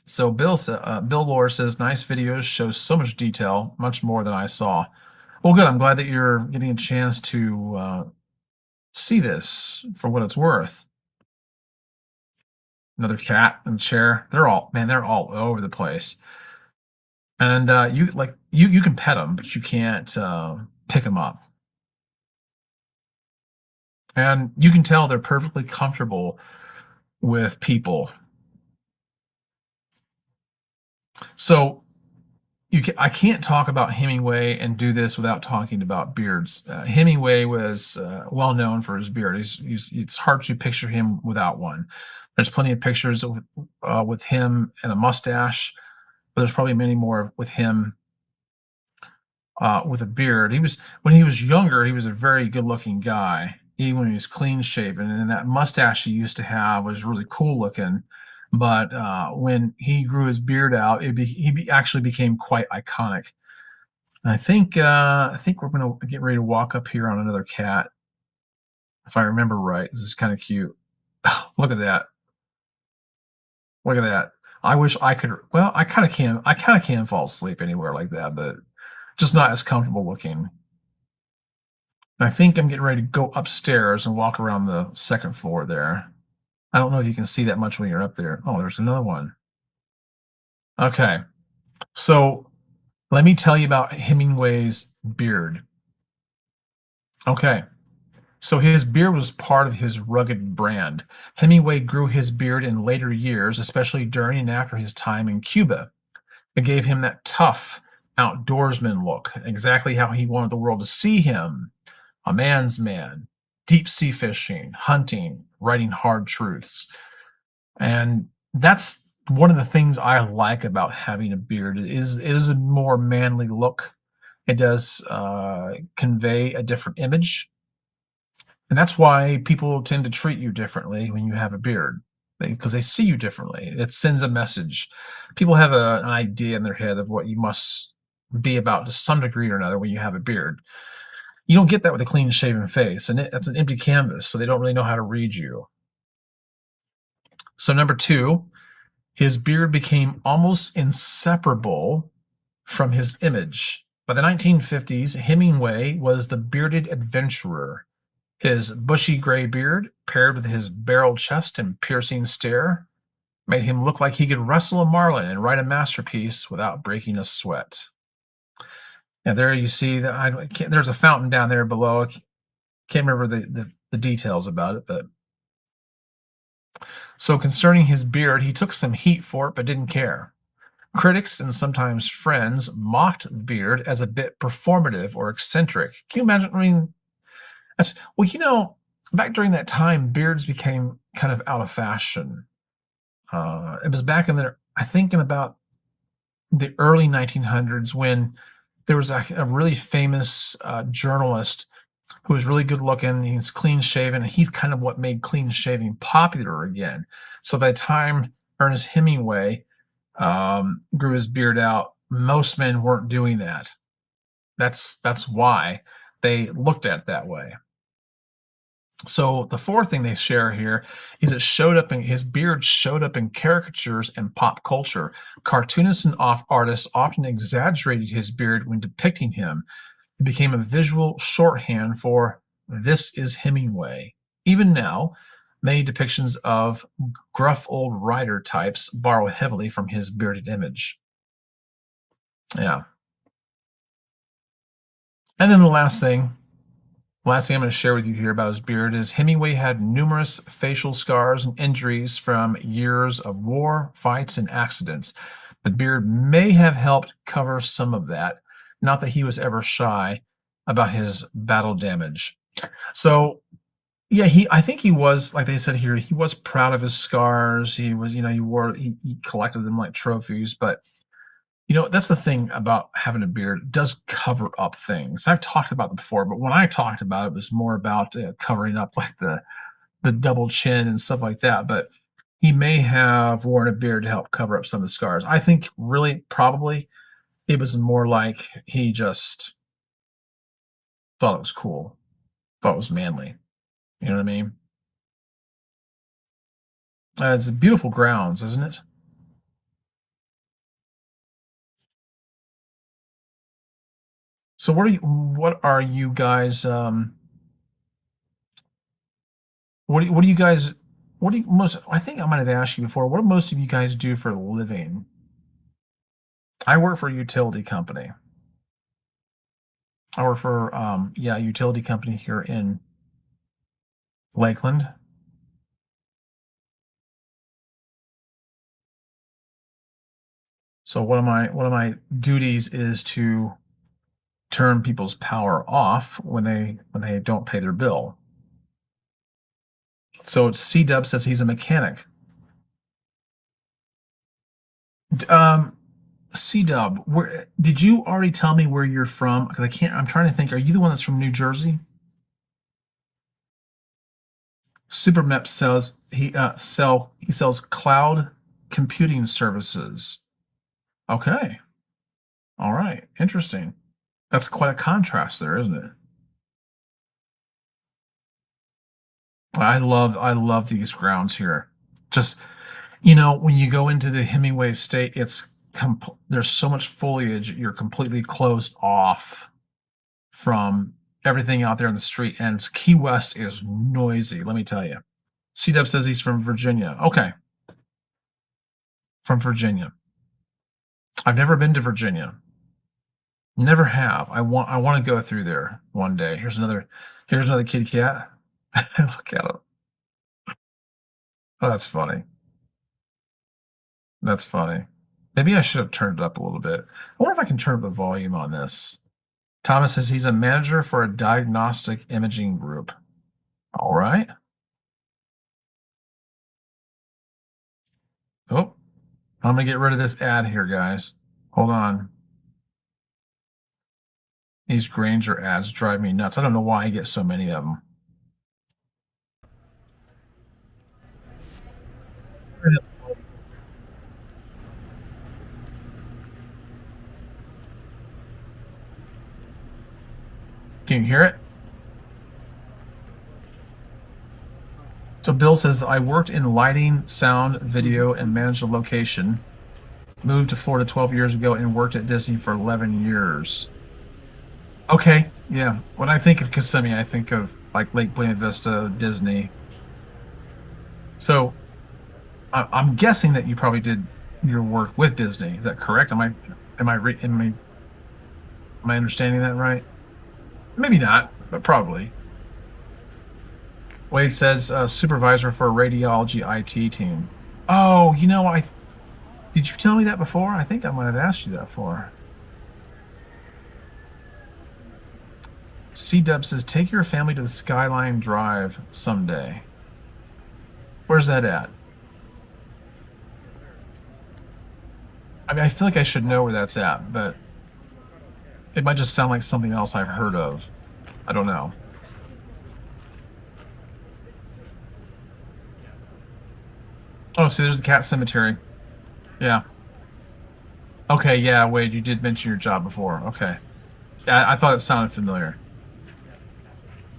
So Bill Lore says, "Nice videos, shows so much detail, much more than I saw." Well, good. I'm glad that you're getting a chance to see this for what it's worth. Another cat in a chair. They're all over the place. And you can pet them, but you can't pick them up. And you can tell they're perfectly comfortable with people. So I can't talk about Hemingway and do this without talking about beards. Hemingway was well known for his beard. It's hard to picture him without one. There's plenty of pictures with him and a mustache, but there's probably many more with him with a beard. When he was younger, he was a very good-looking guy, even when he was clean shaven, and that mustache he used to have was really cool looking. But when he grew his beard out, actually became quite iconic. And I think we're going to get ready to walk up here on another cat, if I remember right. This is kind of cute. Look at that. Look at that. I wish I could. Well, I kind of can. I kind of can fall asleep anywhere like that, but just not as comfortable looking. And I think I'm getting ready to go upstairs and walk around the second floor there. I don't know if you can see that much when you're up there. Oh, there's another one. Okay. So let me tell you about Hemingway's beard. Okay. So his beard was part of his rugged brand. Hemingway grew his beard in later years, especially during and after his time in Cuba. It gave him that tough outdoorsman look, exactly how he wanted the world to see him. A man's man, deep sea fishing, hunting, writing hard truths. And that's one of the things I like about having a beard. It is a more manly look. It does convey a different image. And that's why people tend to treat you differently when you have a beard, because they see you differently. It sends a message. People have an idea in their head of what you must be about to some degree or another when you have a beard. You don't get that with a clean shaven face, and that's an empty canvas, so they don't really know how to read you. So number two, his beard became almost inseparable from his image. By the 1950s, Hemingway was the bearded adventurer. His bushy gray beard, paired with his barrel chest and piercing stare, made him look like he could wrestle a marlin and write a masterpiece without breaking a sweat. And there you see that there's a fountain down there below. I can't remember the details about it, but so concerning his beard, he took some heat for it, but didn't care. Critics and sometimes friends mocked the beard as a bit performative or eccentric. Can you imagine? I mean, back during that time, beards became kind of out of fashion. It was back in I think in about the early 1900s when There was a really famous journalist who was really good looking. He's clean shaven. And he's kind of what made clean shaving popular again. So by the time Ernest Hemingway grew his beard out, most men weren't doing that. That's why they looked at it that way. So the fourth thing they share here is it showed up in his beard showed up in caricatures and pop culture. Cartoonists and artists often exaggerated his beard when depicting him. It became a visual shorthand for "this is Hemingway." Even now, many depictions of gruff old writer types borrow heavily from his bearded image. Yeah. And then the last thing I'm going to share with you here about his beard is Hemingway had numerous facial scars and injuries from years of war, fights, and accidents. The beard may have helped cover some of that. Not that he was ever shy about his battle damage. So, yeah, I think he was, like they said here, he was proud of his scars. He was, he collected them like trophies, but that's the thing about having a beard. It does cover up things. I've talked about it before, but when I talked about it, it was more about covering up like the double chin and stuff like that. But he may have worn a beard to help cover up some of the scars. I think really probably it was more like he just thought it was cool, thought it was manly. You know what I mean? It's beautiful grounds, isn't it? So what are you guys what do you guys what do you most I think I might have asked you before, what do most of you guys do for a living? I work for a utility company. I work for a utility company here in Lakeland. So one of my duties is to turn people's power off when they don't pay their bill. So C Dub says he's a mechanic. C Dub, where did you already tell me where you're from? Because I can't. I'm trying to think. Are you the one that's from New Jersey? Supermep sells he sells cloud computing services. Okay, all right, interesting. That's quite a contrast there, isn't it? I love these grounds here. Just when you go into the Hemingway Estate, there's so much foliage, you're completely closed off from everything out there in the street, and Key West is noisy, let me tell you. C-Dub says he's from Virginia. Okay, from Virginia. I've never been to Virginia. Never have. I want to go through there one day. Here's another kitty cat. Look at him. Oh, that's funny. That's funny. Maybe I should have turned it up a little bit. I wonder if I can turn up the volume on this. Thomas says he's a manager for a diagnostic imaging group. All right. Oh, I'm going to get rid of this ad here, guys. Hold on. These Granger ads drive me nuts. I don't know why I get so many of them. Can you hear it? So Bill says, I worked in lighting, sound, video, and managed a location. Moved to Florida 12 years ago and worked at Disney for 11 years. Okay, yeah. When I think of Kissimmee, I think of like Lake Buena Vista, Disney. So I'm guessing that you probably did your work with Disney. Is that correct? Am I understanding that right? Maybe not, but probably. Wade says supervisor for a radiology IT team. Oh, did you tell me that before? I think I might have asked you that before. C Dub says take your family to the Skyline Drive someday. Where's that at? I mean, I feel like I should know where that's at, but It might just sound like something else I've heard of. I don't know. Oh, see, there's the cat cemetery. Yeah. Okay, yeah, Wade, you did mention your job before. Okay. I thought it sounded familiar.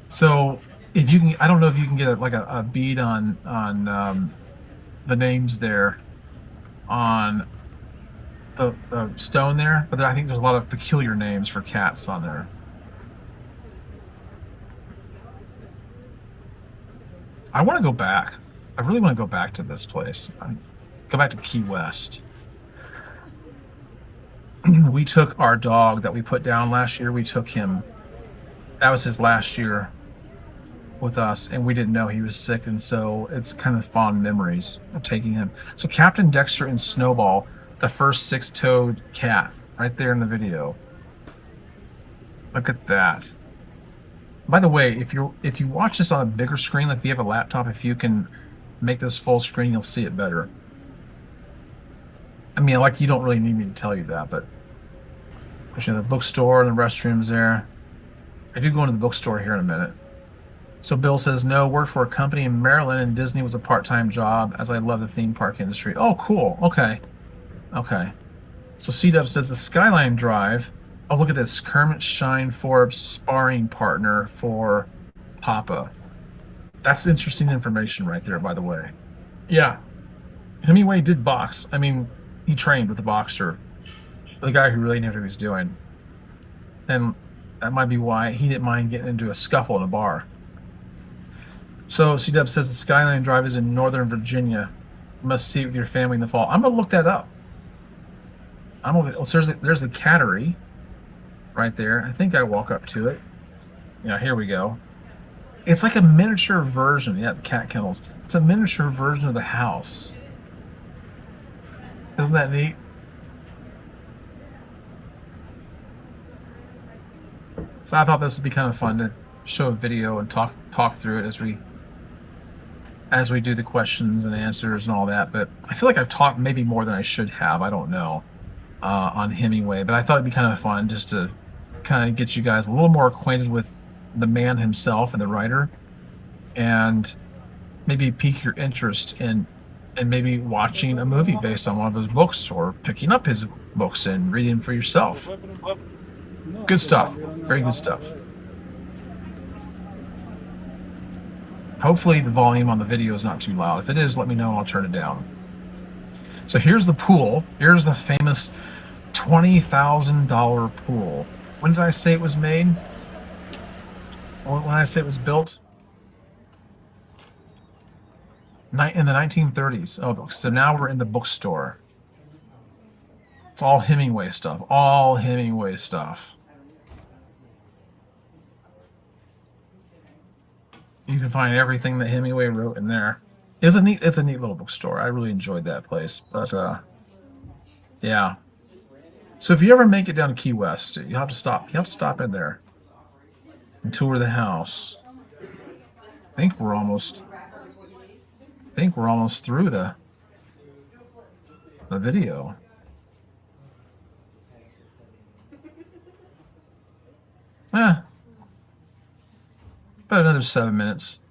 So, if you can, I don't know if you can get a bead on the names there on the stone there, but I think there's a lot of peculiar names for cats on there. I want to go back. I really want to go back to this place. Go back to Key West. We took our dog that we put down last year. We took him. That was his last year with us, and we didn't know he was sick, and so it's kind of fond memories of taking him. So Captain Dexter and Snowball, the first six-toed cat, right there in the video. Look at that. By the way, if you watch this on a bigger screen, like if you have a laptop, if you can make this full screen, you'll see it better. I mean, like, you don't really need me to tell you that, but pushing the bookstore and the restrooms there. I do go into the bookstore here in a minute. So Bill says, no, worked for a company in Maryland, and Disney was a part-time job, as I love the theme park industry. Oh, cool. Okay. Okay. So C-Dub says the Skyline Drive. Oh, look at this. Kermit Shine Forbes sparring partner for Papa. That's interesting information right there, by the way. Yeah. Hemingway did box. I mean, he trained with a boxer. The guy who really knew what he was doing. And that might be why he didn't mind getting into a scuffle in a bar. So C-Dub says the Skyline Drive is in Northern Virginia. You must see it with your family in the fall. I'm going to look that up. So there's the cattery right there. I think I walk up to it. Yeah, here we go. It's like a miniature version. Yeah, the cat kennels. It's a miniature version of the house. Isn't that neat? So I thought this would be kind of fun to show a video and talk through it as we do the questions and answers and all that. But I feel like I've talked maybe more than I should have. I don't know on Hemingway, but I thought it'd be kind of fun just to kind of get you guys a little more acquainted with the man himself and the writer, and maybe pique your interest in maybe watching a movie based on one of his books, or picking up his books and reading for yourself. Good stuff. Very good stuff. Hopefully the volume on the video is not too loud. If it is, let me know and I'll turn it down. So here's the pool. Here's the famous $20,000 pool. When did I say it was made? When I say it was built? In the 1930s. Oh, so now we're in the bookstore. It's all Hemingway stuff. All Hemingway stuff. You can find everything that Hemingway wrote in there. It's a neat little bookstore. I really enjoyed that place. But yeah. So if you ever make it down to Key West, you have to stop. You have to stop in there and tour the house. I think we're almost through the video. About another 7 minutes.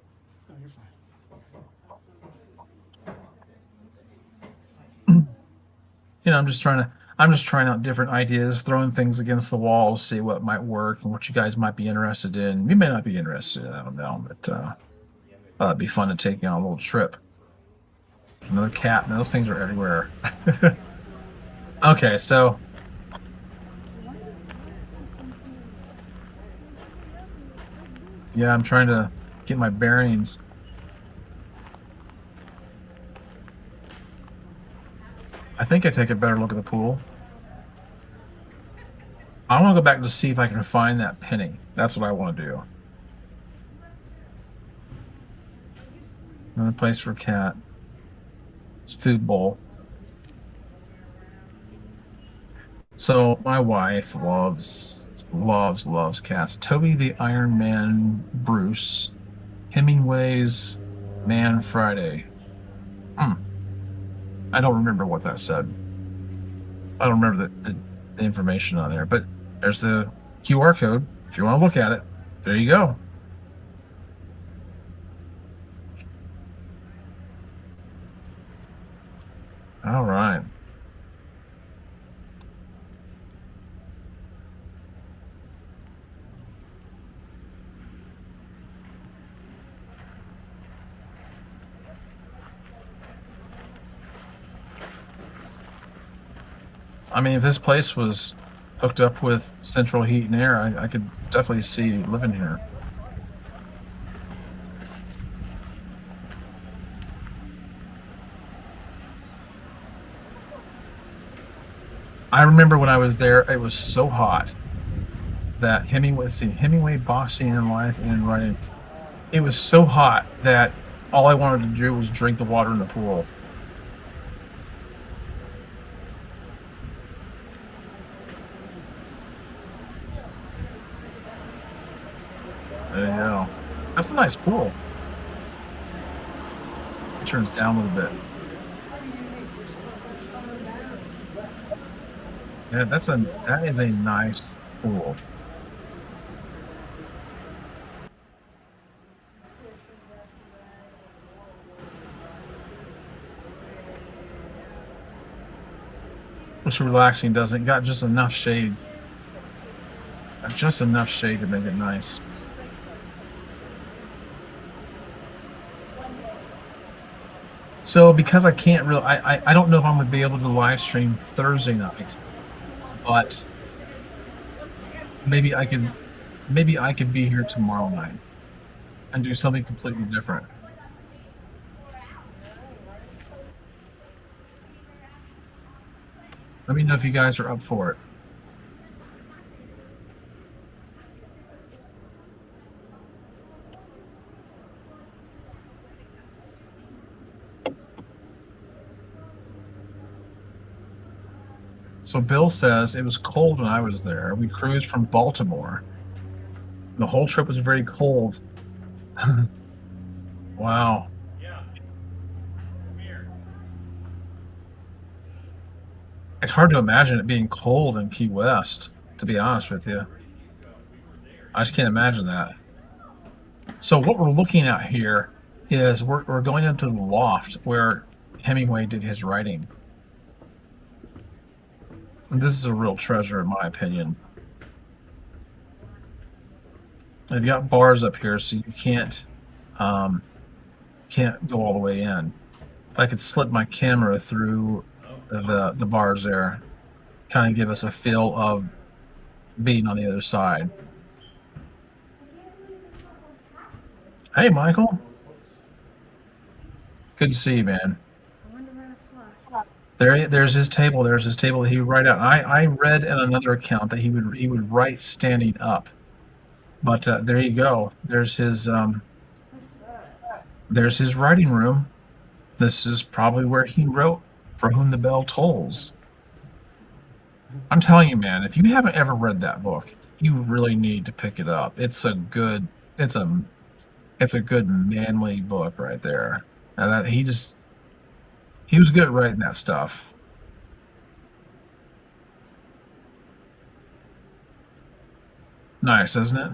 I'm just trying out different ideas, throwing things against the wall, see what might work and what you guys might be interested in. You may not be interested, I don't know, but it'd be fun to take you on a little trip. Another cat, and those things are everywhere. Okay, so yeah, I'm trying to get my bearings. I think I take a better look at the pool. I want to go back to see if I can find that penny. That's what I want to do. Another place for a cat. It's food bowl. So my wife loves cats. Toby the Iron Man Bruce. Hemingway's Man Friday. I don't remember what that said. I don't remember the information on there, but There's the QR code. If you want to look at it, there you go. All right. I mean, if this place was hooked up with central heat and air, I could definitely see living here. I remember when I was there, it was so hot that Hemingway boxing in life and writing. It was so hot that all I wanted to do was drink the water in the pool. There you go. That's a nice pool. It turns down a little bit. Yeah, that is a nice pool. Looks relaxing, doesn't it? Got just enough shade. Just enough shade to make it nice. So because I can't really, I don't know if I'm gonna be able to live stream Thursday night, but maybe I could be here tomorrow night and do something completely different. Let me know if you guys are up for it. So Bill says it was cold when I was there. We cruised from Baltimore. The whole trip was very cold. Wow. It's hard to imagine it being cold in Key West, to be honest with you. I just can't imagine that. So what we're looking at here is we're going into the loft where Hemingway did his writing. And this is a real treasure, in my opinion. They've got bars up here, so you can't go all the way in. If I could slip my camera through the bars there, kind of give us a feel of being on the other side. Hey, Michael. Good to see you, man. There's his table. There's his table that he would write out. I read in another account that he would write standing up. But there you go. There's his writing room. This is probably where he wrote "For Whom the Bell Tolls." I'm telling you, man, if you haven't ever read that book, you really need to pick it up. It's a good manly book right there. And that he was good at writing that stuff. Nice, isn't it?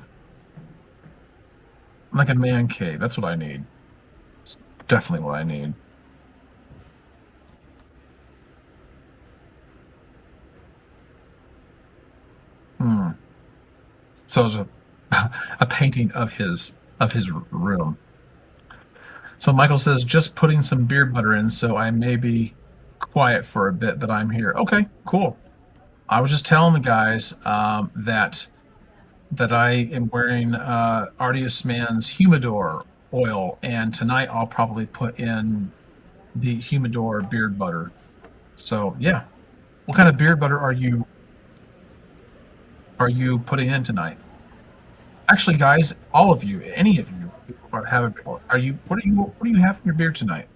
Like a man cave. That's what I need. It's definitely what I need. So it's a painting of his room. So Michael says, just putting some beard butter in, so I may be quiet for a bit, but I'm here. Okay, cool. I was just telling the guys that I am wearing Artius Man's Humidor oil, and tonight I'll probably put in the Humidor beard butter. So yeah, what kind of beard butter are you putting in tonight? Actually, guys, all of you, any of you, what do you have in your beard tonight?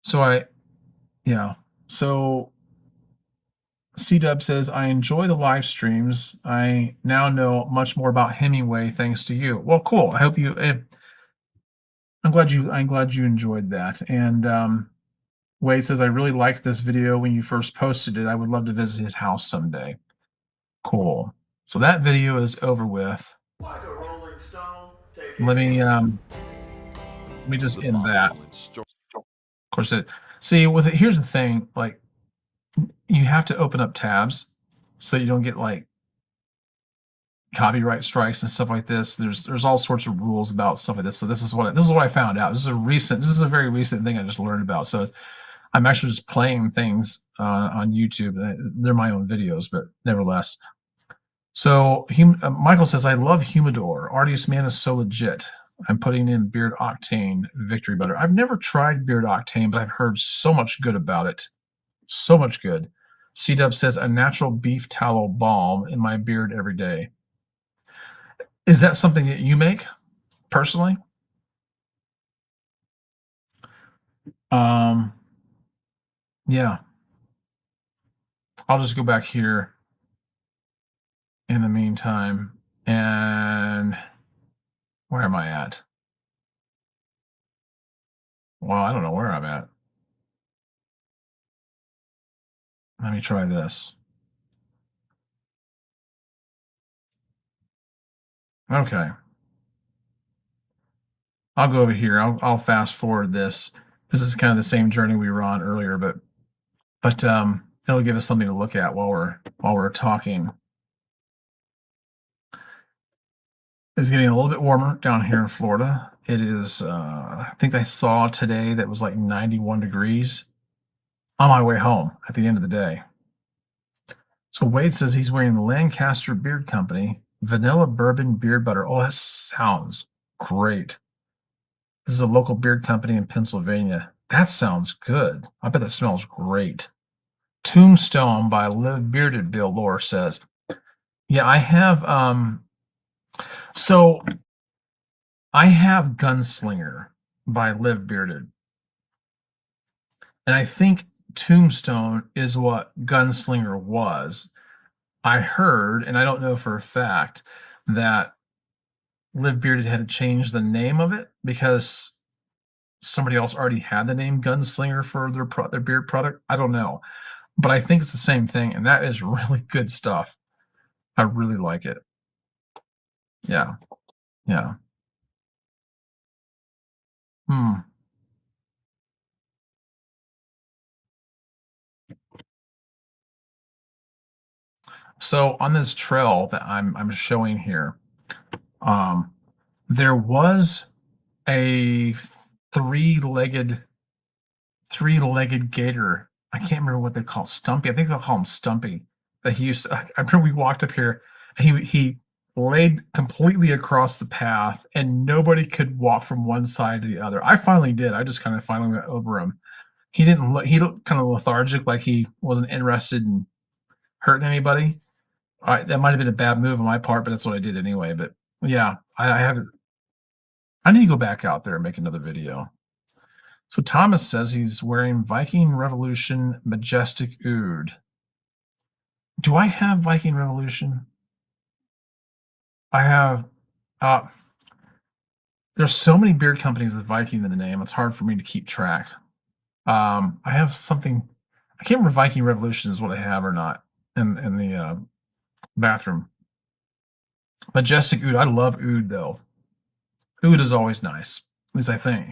So C-Dub says, I enjoy the live streams. I now know much more about Hemingway thanks to you. Well, cool. I hope you. I'm glad you enjoyed that. And Wade says, I really liked this video when you first posted it. I would love to visit his house someday. Cool. So that video is over with.
Like a rolling stone, take
Let
it
me just end that. Of course, here's the thing, like you have to open up tabs so you don't get like copyright strikes and stuff like this. There's all sorts of rules about stuff like this. So this is what I found out. This is a very recent thing I just learned about. So I'm actually just playing things on YouTube. They're my own videos, but nevertheless. So Michael says, I love Humidor. Artist Man is so legit. I'm putting in Beard Octane Victory Butter. I've never tried Beard Octane, but I've heard so much good about it. So much good. C-Dub says, a natural beef tallow balm in my beard every day. Is that something that you make personally? Yeah. I'll just go back here in the meantime. And where am I at? Well, I don't know where I'm at. Let me try this. Okay. I'll go over here. I'll fast forward this. This is kind of the same journey we were on earlier, but it'll give us something to look at while we're talking. It's getting a little bit warmer down here in Florida. It is, I think I saw today that was like 91 degrees on my way home at the end of the day. So Wade says he's wearing the Lancaster Beard Company Vanilla Bourbon Beard Butter. Oh, that sounds great. This is a local beard company in Pennsylvania. That sounds good. I bet that smells great. Tombstone by Live Bearded, Bill Lore says. Yeah, I have so I have Gunslinger by Live Bearded. And I think Tombstone is what Gunslinger was. I heard, and I don't know for a fact, that Live Bearded had to change the name of it because somebody else already had the name Gunslinger for their beard product. I don't know. But I think it's the same thing, and that is really good stuff. I really like it. Yeah. Yeah. So on this trail that I'm showing here, there was a three-legged gator. I can't remember what they call Stumpy. I think they'll call him Stumpy. That he used to, I remember we walked up here and he laid completely across the path and nobody could walk from one side to the other. I finally did. I just kind of finally went over him. He looked kind of lethargic, like he wasn't interested in hurting anybody. That might have been a bad move on my part, but that's what I did anyway. But yeah, I haven't. I need to go back out there and make another video. So Thomas says he's wearing Viking Revolution Majestic Oud. Do I have Viking Revolution? I have. There's so many beard companies with Viking in the name. It's hard for me to keep track. I have something. I can't remember if Viking Revolution is what I have or not in the bathroom. Majestic Oud. I love Oud though. Oud is always nice, at least I think.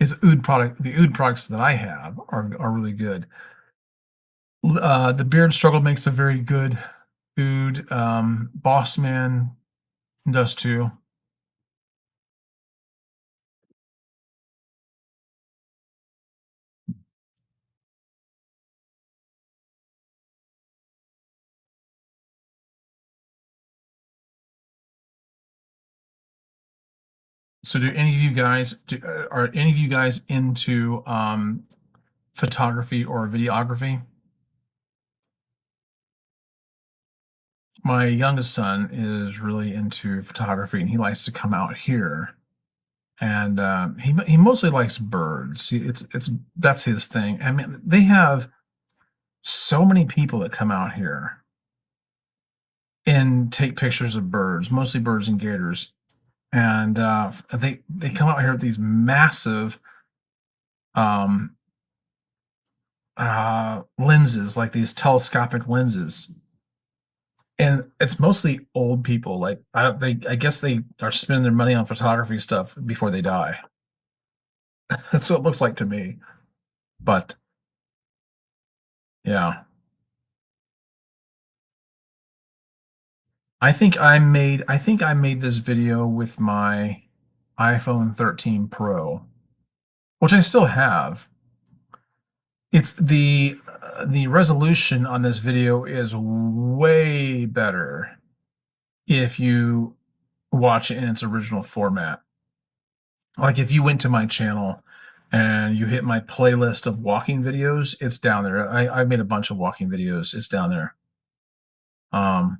Is Oud product? The Oud products that I have are really good. The Beard Struggle makes a very good Oud. Boss Man does too. So, are any of you guys into photography or videography? My youngest son is really into photography, and he likes to come out here. And he mostly likes birds. That's his thing. I mean, they have so many people that come out here and take pictures of birds, mostly birds and gators. And they come out here with these massive lenses, like these telescopic lenses, and it's mostly old people. Like I don't, they, I guess they are spending their money on photography stuff before they die. That's what it looks like to me. But yeah, I think I made this video with my iPhone 13 Pro, which I still have. It's the resolution on this video is way better if you watch it in its original format. Like if you went to my channel and you hit my playlist of walking videos, it's down there. I made a bunch of walking videos. It's down there. Um,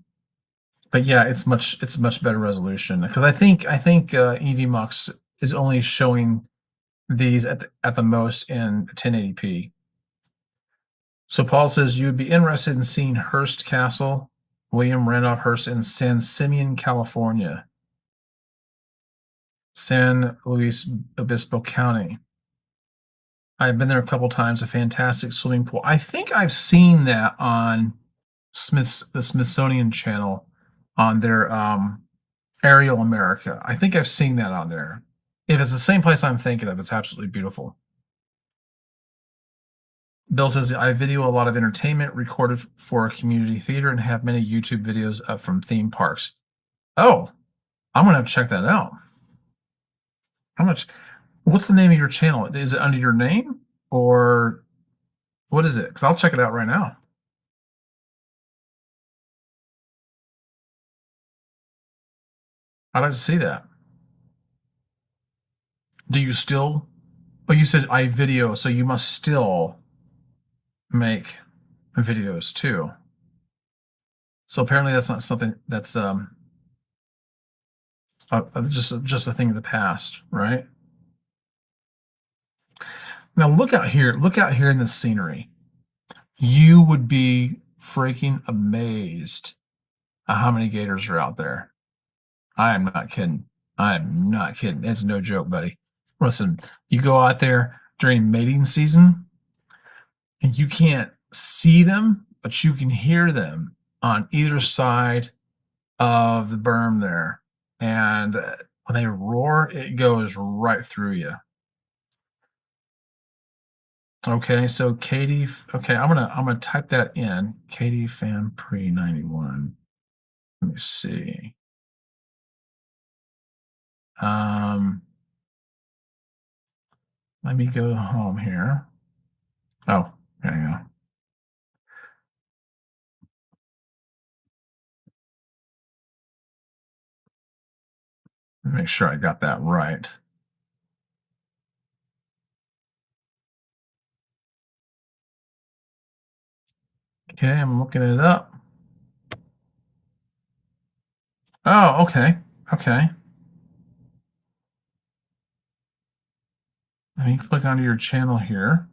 but yeah, it's much better resolution because I think EVMux is only showing these at the most in 1080p. So Paul says you would be interested in seeing Hearst Castle, William Randolph Hearst in San Simeon, California, San Luis Obispo County. I've been there a couple times. A fantastic swimming pool. I think I've seen that on the Smithsonian Channel on their Aerial America. I think I've seen that on there. If it's the same place I'm thinking of, it's absolutely beautiful. Bill says, I video a lot of entertainment recorded for a community theater and have many YouTube videos up from theme parks. Oh, I'm going to have to check that out. How much? What's the name of your channel? Is it under your name or what is it? Because I'll check it out right now. I'd like to see that. Do you still? Oh, you said I video, so you must still make videos too. So apparently that's not something that's just a thing of the past, right? Now look out here. Look out here in the scenery. You would be freaking amazed at how many gators are out there. I am not kidding. I am not kidding. It's no joke, buddy. Listen, you go out there during mating season and you can't see them, but you can hear them on either side of the berm there. And when they roar, it goes right through you. Okay, so Katie. Okay, I'm gonna type that in. Katie Fan Pre 91. Let me see. Let me go home here. Oh, there you go. Make sure I got that right. Okay, I'm looking it up. Oh, okay. Okay. Let me click onto your channel here.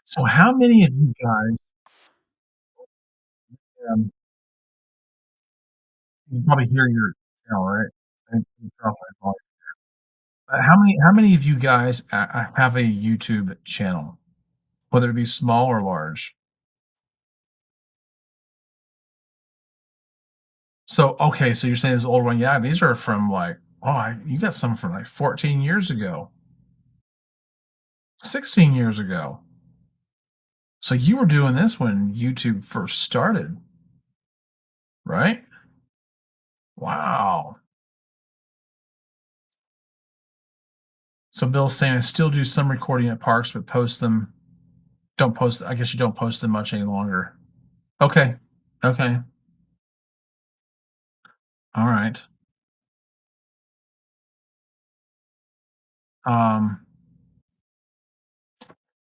So how many of you guys, you probably hear your channel, right? You probably volume. How many of you guys have a YouTube channel, whether it be small or large? So, okay, so you're saying this old one. Yeah, these are from like, you got some from like 14 years ago, 16 years ago. So you were doing this when YouTube first started, right? Wow. So Bill's saying I still do some recording at parks, but post them. Don't post. I guess you don't post them much any longer. Okay. Okay. All right. Um,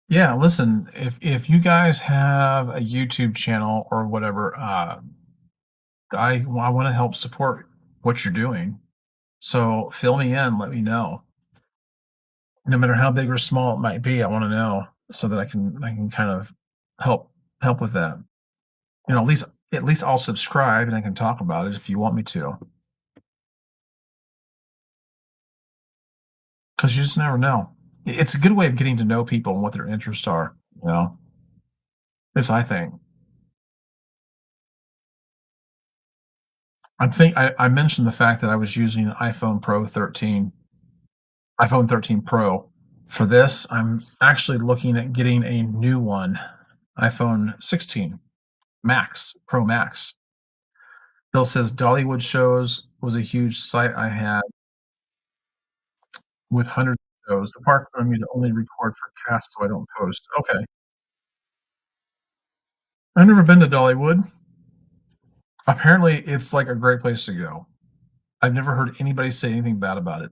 yeah, listen, if you guys have a YouTube channel or whatever, I want to help support what you're doing. So fill me in, let me know. No matter how big or small it might be, I want to know so that I can kind of help with that. You know, at least I'll subscribe and I can talk about it if you want me to. Because you just never know. It's a good way of getting to know people and what their interests are. You know, this I think. I mentioned the fact that I was using an iPhone 13 Pro. For this, I'm actually looking at getting a new one, iPhone 16 Max, Pro Max. Bill says Dollywood shows was a huge site I had with hundreds of shows. The park wanted me to only record for cast so I don't post. Okay. I've never been to Dollywood. Apparently, it's like a great place to go. I've never heard anybody say anything bad about it.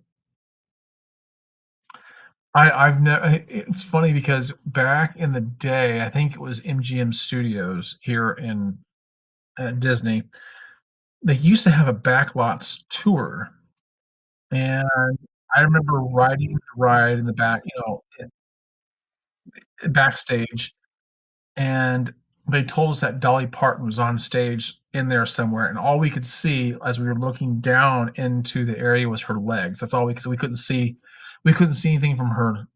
I've never. It's funny because back in the day, I think it was MGM Studios here in at Disney. They used to have a backlots tour, and I remember riding the ride in the back, backstage, and they told us that Dolly Parton was on stage in there somewhere, and all we could see as we were looking down into the area was her legs. That's all we could see. We couldn't see anything from her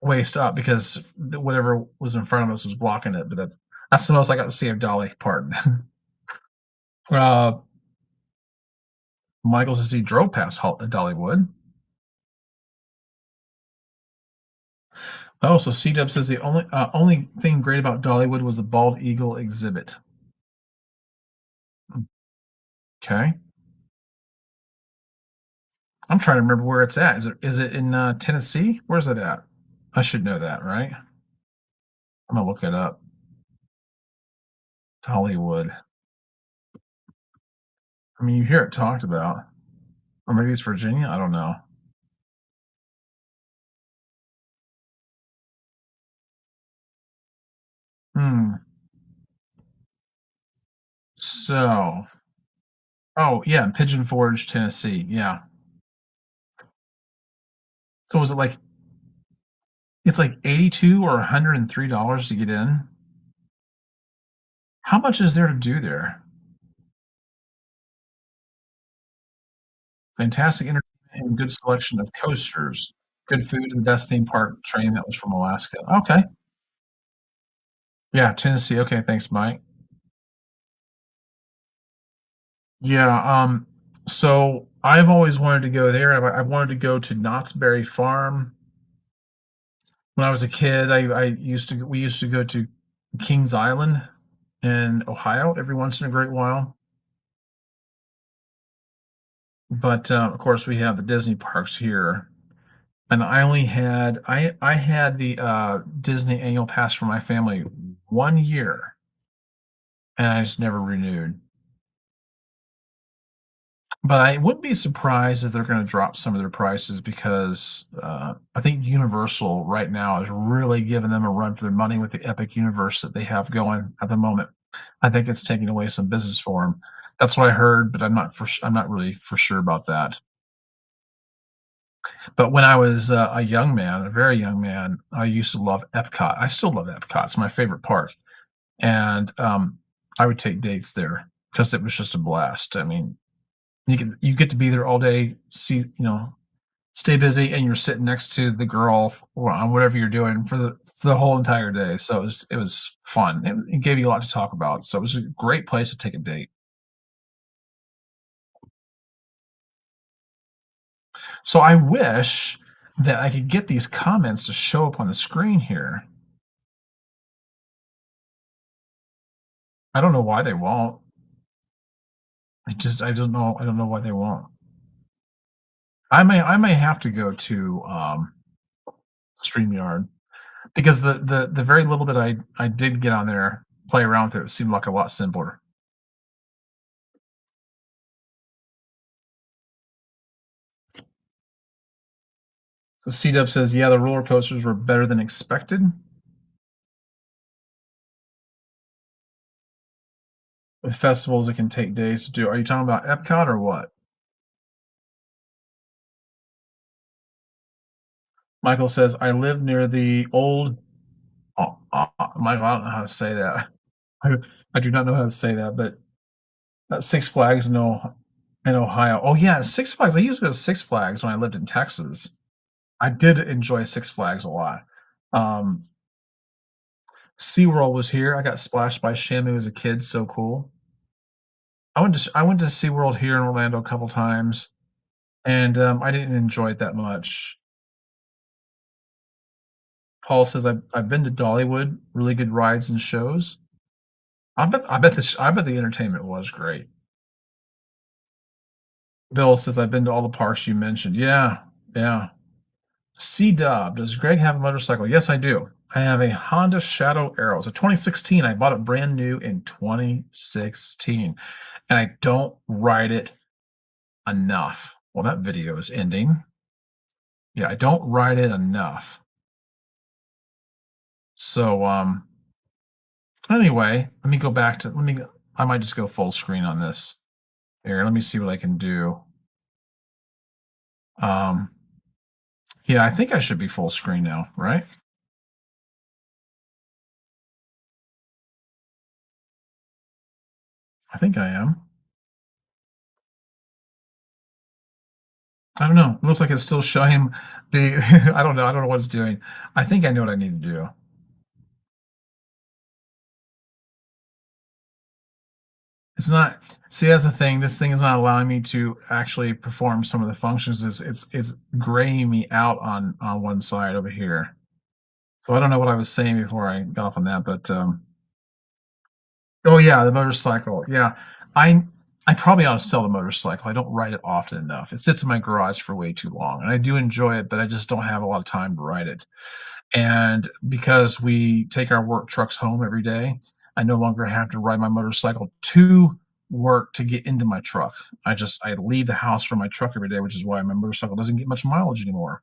waist up because whatever was in front of us was blocking it. But that's the most I got to see of Dolly Parton. uh, Michael says he drove past Dollywood. Oh, so C-Dub says the only thing great about Dollywood was the bald eagle exhibit. Okay. I'm trying to remember where it's at. Is it in Tennessee? Where's it at? I should know that, right? I'm gonna look it up. Dollywood. I mean, you hear it talked about, or maybe it's Virginia. I don't know. Hmm. So, oh yeah, Pigeon Forge, Tennessee. Yeah. So was it like it's like 82 or $103 to get in? How much is there to do there? Fantastic entertainment and good selection of coasters, good food, and the best theme park train that was from Alaska. Okay. Yeah, Tennessee. Okay, thanks, Mike. Yeah, so I've always wanted to go there. I wanted to go to Knott's Berry Farm. When I was a kid, we used to go to Kings Island in Ohio every once in a great while. But of course, we have the Disney parks here, and I had the Disney annual pass for my family 1 year, and I just never renewed. But I wouldn't be surprised if they're gonna drop some of their prices because, I think Universal right now is really giving them a run for their money with the Epic Universe that they have going at the moment. I think it's taking away some business for them. That's what I heard, but I'm not really for sure about that. But when I was, a young man, a very young man, I used to love Epcot. I still love Epcot. It's my favorite park, and, I would take dates there because it was just a blast. I mean, you get to be there all day, stay busy, and you're sitting next to the girl on whatever you're doing for the whole entire day. So it was fun. It gave you a lot to talk about. So it was a great place to take a date. So I wish that I could get these comments to show up on the screen here. I don't know why they won't. I don't know why they won't. I may have to go to StreamYard because the very little that I did get on there, play around with it seemed like a lot simpler. So C-Dub says, yeah, the roller coasters were better than expected. With festivals, it can take days to do. Are you talking about Epcot or what? Michael says, I live near the old. Michael, I don't know how to say that. I, I do not know how to say that, but Six Flags in Ohio. Oh yeah, Six Flags. I used to go to Six Flags when I lived in Texas. I did enjoy Six Flags a lot. Um, SeaWorld was here. I got splashed by Shamu as a kid, so cool. I went to SeaWorld here in Orlando a couple times, and, I didn't enjoy it that much. Paul says, "I've been to Dollywood, really good rides and shows." I bet the entertainment was great. Bill says, "I've been to all the parks you mentioned." Yeah, yeah. C-Dub, does Greg have a motorcycle? Yes, I do. I have a Honda Shadow Aero. It's a 2016. I bought it brand new in 2016, and I don't ride it enough. Well, that video is ending. Yeah, I don't ride it enough. So, anyway, let me go back to I might just go full screen on this. Here, let me see what I can do. Um, yeah, I think I should be full screen now, right? I think I am. I don't know. It looks like it's still showing the I don't know. I don't know what it's doing. I think I know what I need to do. It's not see, that's the thing. This thing is not allowing me to actually perform some of the functions. It's graying me out on one side over here. So I don't know what I was saying before I got off on that, but oh yeah, the motorcycle. Yeah. I I probably ought to sell the motorcycle. I don't ride it often enough. It sits in my garage for way too long. And I do enjoy it, but I just don't have a lot of time to ride it. And because we take our work trucks home every day, I no longer have to ride my motorcycle to work to get into my truck. I leave the house from my truck every day, which is why my motorcycle doesn't get much mileage anymore.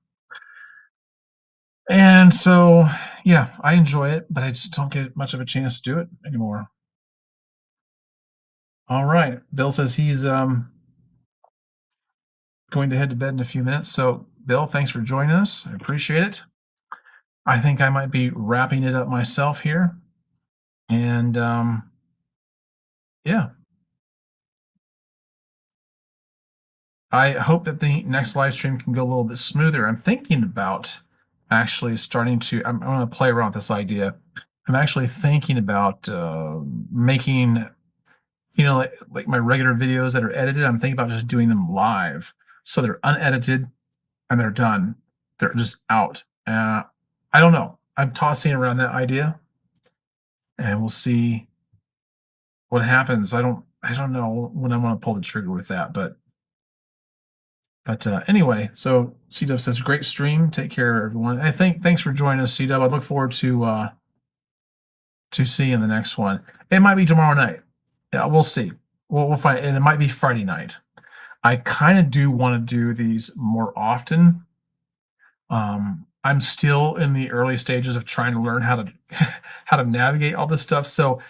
And so, yeah, I enjoy it, but I just don't get much of a chance to do it anymore. All right. Bill says he's going to head to bed in a few minutes. So, Bill, thanks for joining us. I appreciate it. I think I might be wrapping it up myself here. And yeah, I hope that the next live stream can go a little bit smoother. I'm thinking about actually starting to, I'm going to play around with this idea. I'm actually thinking about making, like my regular videos that are edited, I'm thinking about just doing them live. So they're unedited and they're done. They're just out. I don't know. I'm tossing around that idea and we'll see what happens. I don't know when I want to pull the trigger with that, but anyway, so C-Dub says, great stream. Take care, everyone. Thanks for joining us, C-Dub. I look forward to seeing the next one. It might be tomorrow night. Yeah, we'll see. We'll find, and it might be Friday night. I kind of do want to do these more often. I'm still in the early stages of trying to learn how to how to navigate all this stuff. So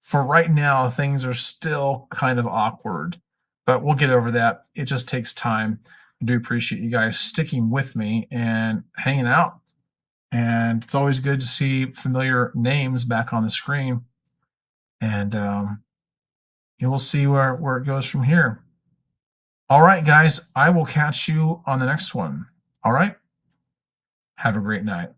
for right now, things are still kind of awkward, but we'll get over that. It just takes time. I do appreciate you guys sticking with me and hanging out. And it's always good to see familiar names back on the screen. And you will see where it goes from here. All right, guys, I will catch you on the next one. All right. Have a great night.